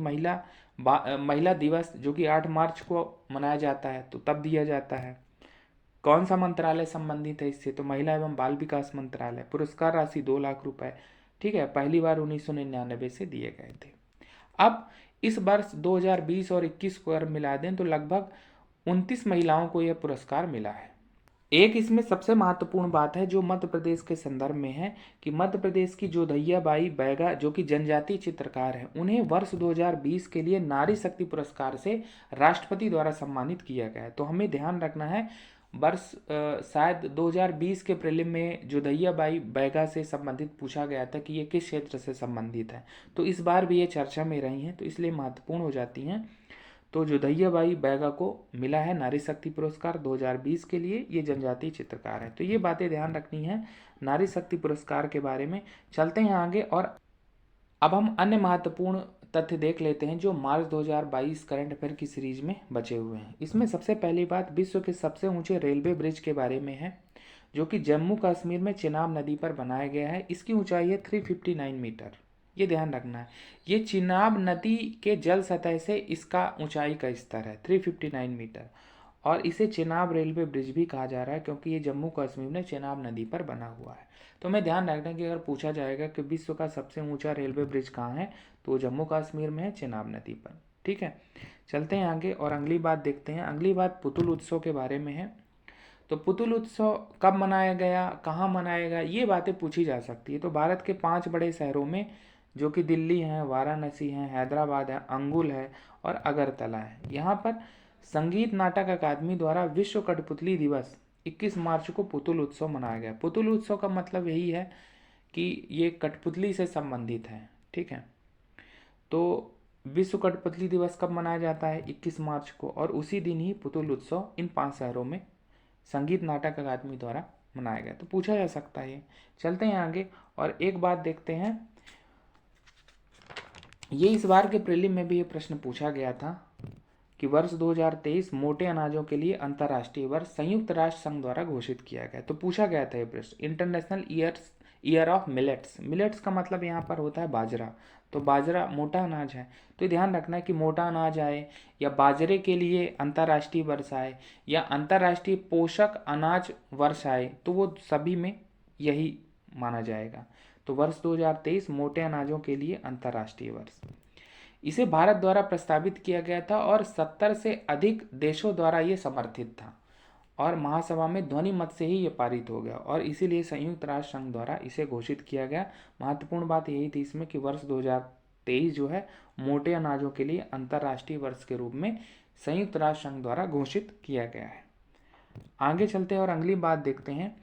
महिला दिवस जो कि 8 मार्च को मनाया जाता है तो तब दिया जाता है। कौन सा मंत्रालय संबंधित है इससे, तो महिला एवं बाल विकास मंत्रालय। पुरस्कार राशि 2 लाख रुपए। ठीक है, पहली बार 1999 से दिए गए थे। अब इस वर्ष 2020 और 21 को अगर मिला दें तो लगभग 29 महिलाओं को यह पुरस्कार मिला है। एक इसमें सबसे महत्वपूर्ण बात है जो मध्य प्रदेश के संदर्भ में है कि मध्य प्रदेश की जोधैया बाई बैगा जो कि जनजातीय चित्रकार है, उन्हें वर्ष 2020 के लिए नारी शक्ति पुरस्कार से राष्ट्रपति द्वारा सम्मानित किया गया है। तो हमें ध्यान रखना है, वर्ष शायद 2020 के प्रीलिम में जोधैया बाई बैगा से संबंधित पूछा गया था कि ये किस क्षेत्र से संबंधित है, तो इस बार भी ये चर्चा में रही हैं तो इसलिए महत्वपूर्ण हो जाती हैं। तो जोधैया बाई बैगा को मिला है नारी शक्ति पुरस्कार 2020 के लिए, ये जनजातीय चित्रकार है। तो ये बातें ध्यान रखनी है नारी शक्ति पुरस्कार के बारे में। चलते हैं आगे और अब हम अन्य महत्वपूर्ण तथ्य देख लेते हैं जो मार्च 2022 करंट अफेयर की सीरीज में बचे हुए हैं। इसमें सबसे पहली बात विश्व के सबसे ऊंचे रेलवे ब्रिज के बारे में है जो कि जम्मू कश्मीर में चिनाब नदी पर बनाया गया है। इसकी ऊंचाई है 359 मीटर, ये ध्यान रखना है। ये चिनाब नदी के जल सतह से इसका ऊंचाई का स्तर है 359 मीटर और इसे चिनाब रेलवे ब्रिज भी कहा जा रहा है क्योंकि ये जम्मू कश्मीर में चिनाब नदी पर बना हुआ है। तो हमें ध्यान रखना कि अगर पूछा जाएगा कि विश्व का सबसे ऊंचा रेलवे ब्रिज कहाँ है तो जम्मू कश्मीर में है, चिनाब नदी पर। ठीक है, चलते हैं आगे और अगली बात देखते हैं। अगली बात पुतुल उत्सव के बारे में है। तो पुतुल उत्सव कब मनाया गया, कहाँ मनाया गया, ये बातें पूछी जा सकती है। तो भारत के 5 बड़े शहरों में जो कि दिल्ली है, वाराणसी है, हैदराबाद है, अंगुल है और अगरतला है, यहाँ पर संगीत नाटक अकादमी द्वारा विश्व कठपुतली दिवस 21 मार्च को पुतुल उत्सव मनाया गया। पुतुल उत्सव का मतलब यही है कि ये कठपुतली से संबंधित है। ठीक है, तो विश्व कठपुतली दिवस कब मनाया जाता है, 21 मार्च को, और उसी दिन ही पुतुल उत्सव इन 5 शहरों में संगीत नाटक अकादमी द्वारा मनाया गया। तो पूछा जा सकता है। चलते हैं आगे और एक बात देखते हैं, ये इस बार के प्रीलिम में भी ये प्रश्न पूछा गया था कि वर्ष 2023 मोटे अनाजों के लिए अंतर्राष्ट्रीय वर्ष संयुक्त राष्ट्र संघ द्वारा घोषित किया गया। तो पूछा गया था ये प्रश्न, international year of millets. Millets का मतलब यहाँ पर होता है बाजरा, तो बाजरा मोटा अनाज है। तो ध्यान रखना है कि मोटा अनाज आए या बाजरे के लिए अंतर्राष्ट्रीय वर्ष आए या अंतर्राष्ट्रीय पोषक अनाज वर्ष आए तो वो सभी में यही माना जाएगा। तो वर्ष 2023 मोटे अनाजों के लिए अंतर्राष्ट्रीय वर्ष, इसे भारत द्वारा प्रस्तावित किया गया था और 70 से अधिक देशों द्वारा ये समर्थित था और महासभा में ध्वनि मत से ही ये पारित हो गया और इसीलिए संयुक्त राष्ट्र संघ द्वारा इसे घोषित किया गया। महत्वपूर्ण बात यही थी इसमें कि वर्ष 2023 जो है मोटे अनाजों के लिए अंतर्राष्ट्रीय वर्ष के रूप में संयुक्त राष्ट्र संघ द्वारा घोषित किया गया है। आगे चलते हैं और अगली बात देखते हैं।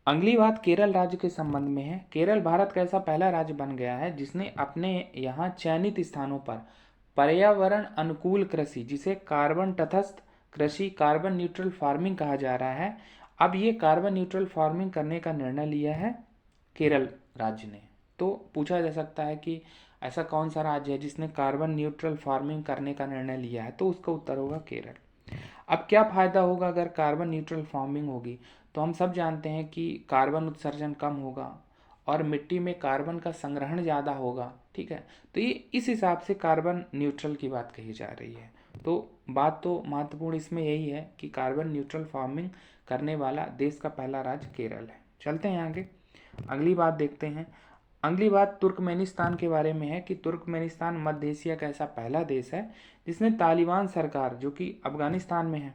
अगली बात केरल राज्य के संबंध में है। केरल भारत का ऐसा पहला राज्य बन गया है जिसने अपने यहाँ चयनित स्थानों पर पर्यावरण अनुकूल कृषि, जिसे कार्बन तटस्थ कृषि, कार्बन न्यूट्रल फार्मिंग कहा जा रहा है, अब ये कार्बन न्यूट्रल फार्मिंग करने का निर्णय लिया है केरल राज्य ने। तो पूछा जा सकता है कि ऐसा कौन सा राज्य है जिसने कार्बन न्यूट्रल फार्मिंग करने का निर्णय लिया है, तो उसका उत्तर होगा केरल। अब क्या फ़ायदा होगा अगर कार्बन न्यूट्रल फार्मिंग होगी? तो हम सब जानते हैं कि कार्बन उत्सर्जन कम होगा और मिट्टी में कार्बन का संग्रहण ज़्यादा होगा, ठीक है। तो ये इस हिसाब से कार्बन न्यूट्रल की बात कही जा रही है। तो बात तो महत्वपूर्ण इसमें यही है कि कार्बन न्यूट्रल फार्मिंग करने वाला देश का पहला राज्य केरल है। चलते हैं आगे, अगली बात देखते हैं। अगली बात तुर्कमेनिस्तान के बारे में है कि तुर्कमेनिस्तान मध्य एशिया का ऐसा पहला देश है जिसने तालिबान सरकार, जो कि अफगानिस्तान में है,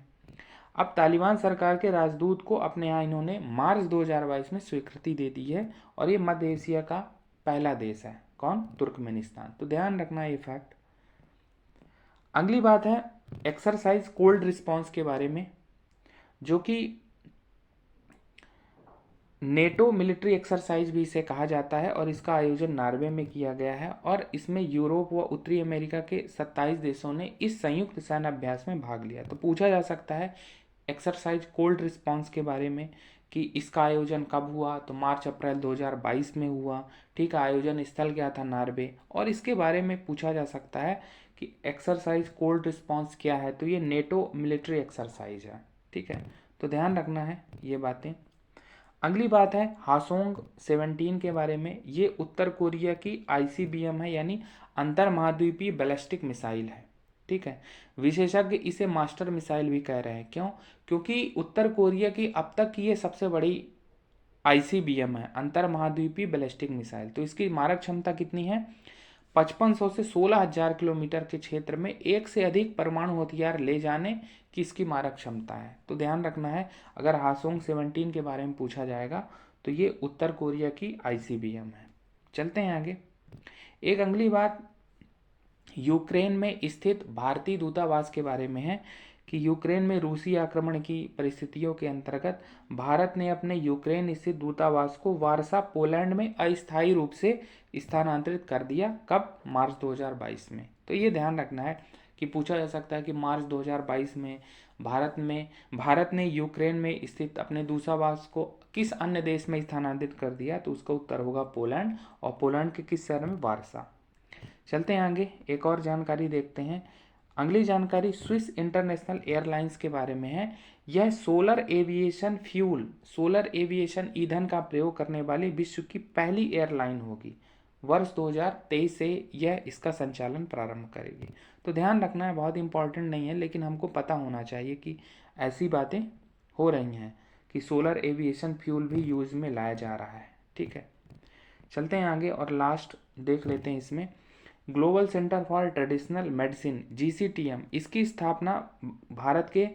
अब तालिबान सरकार के राजदूत को अपने यहाँ इन्होंने मार्च 2022 में स्वीकृति दे दी है और ये मध्य एशिया का पहला देश है। कौन? तुर्कमेनिस्तान। तो ध्यान रखना ये फैक्ट। अगली बात है एक्सरसाइज कोल्ड रिस्पॉन्स के बारे में, जो कि नेटो मिलिट्री एक्सरसाइज भी इसे कहा जाता है और इसका आयोजन नॉर्वे में किया गया है और इसमें यूरोप व उत्तरी अमेरिका के 27 देशों ने इस संयुक्त सैन्य अभ्यास में भाग लिया। तो पूछा जा सकता है एक्सरसाइज कोल्ड रिस्पॉन्स के बारे में कि इसका आयोजन कब हुआ, तो मार्च अप्रैल 2022 में हुआ, ठीक है। आयोजन स्थल क्या था? नॉर्वे। और इसके बारे में पूछा जा सकता है कि एक्सरसाइज कोल्ड रिस्पॉन्स क्या है, तो ये नेटो मिलिट्री एक्सरसाइज है, ठीक है। तो ध्यान रखना है ये बातें। अगली बात है हासोंग 17 के बारे में। ये उत्तर कोरिया की ICBM है, यानी अंतर महाद्वीपीय बैलिस्टिक मिसाइल है, ठीक है। विशेषज्ञ इसे मास्टर मिसाइल भी कह रहे हैं। क्यों? क्योंकि उत्तर कोरिया की अब तक की ये सबसे बड़ी ICBM है, अंतर महाद्वीपीय बैलिस्टिक मिसाइल। तो इसकी मारक क्षमता कितनी है? 5500 से 16,000 किलोमीटर के क्षेत्र में एक से अधिक परमाणु हथियार ले जाने की इसकी मारक क्षमता है। तो ध्यान रखना है, अगर हासोंग 17 के बारे में पूछा जाएगा तो ये उत्तर कोरिया की ICBM है। चलते हैं आगे। एक अगली बात यूक्रेन में स्थित भारतीय दूतावास के बारे में है कि यूक्रेन में रूसी आक्रमण की परिस्थितियों के अंतर्गत भारत ने अपने यूक्रेन स्थित दूतावास को वारसा, पोलैंड में अस्थायी रूप से स्थानांतरित कर दिया। कब? मार्च 2022 में। तो ये ध्यान रखना है कि पूछा जा सकता है कि मार्च 2022 में भारत ने यूक्रेन में स्थित अपने दूतावास को किस अन्य देश में स्थानांतरित कर दिया, तो उसका उत्तर होगा पोलैंड, और पोलैंड के किस शहर में? वारसा। चलते हैं आगे, एक और जानकारी देखते हैं। अगली जानकारी स्विस इंटरनेशनल एयरलाइंस के बारे में है। यह सोलर एविएशन ईंधन का प्रयोग करने वाली विश्व की पहली एयरलाइन होगी। वर्ष 2023 से यह इसका संचालन प्रारंभ करेगी। तो ध्यान रखना है, बहुत इंपॉर्टेंट नहीं है लेकिन हमको पता होना चाहिए कि ऐसी बातें हो रही हैं कि सोलर एविएशन फ्यूल भी यूज में लाया जा रहा है, ठीक है। चलते हैं आगे और लास्ट देख लेते हैं इसमें global centre for traditional medicine GCTM। इसकी स्थापना भारत के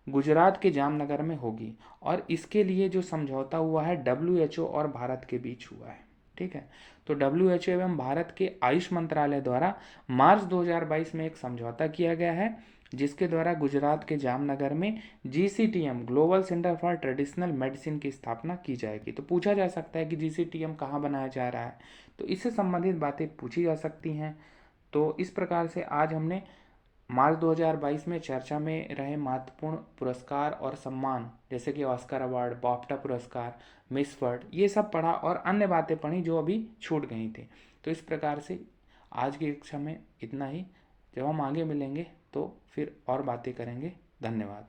गुजरात के जामनगर में होगी और इसके लिए जो समझौता हुआ है WHO और भारत के बीच हुआ है, ठीक है। तो WHO एवं भारत के आयुष मंत्रालय द्वारा मार्च 2022 में एक समझौता किया गया है जिसके द्वारा गुजरात के जामनगर में GCTM global centre for traditional medicine की स्थापना की जाएगी। तो पूछा जा सकता है कि GCTM कहाँ बनाया जा रहा है, तो इससे संबंधित बातें पूछी जा सकती हैं। तो इस प्रकार से आज हमने मार्च 2022 में चर्चा में रहे महत्वपूर्ण पुरस्कार और सम्मान, जैसे कि ऑस्कर अवार्ड, बाफ्टा पुरस्कार, मिस वर्ल्ड, ये सब पढ़ा और अन्य बातें पढ़ी जो अभी छूट गई थी। तो इस प्रकार से आज की कक्षा में इतना ही। जब हम आगे मिलेंगे तो फिर और बातें करेंगे। धन्यवाद।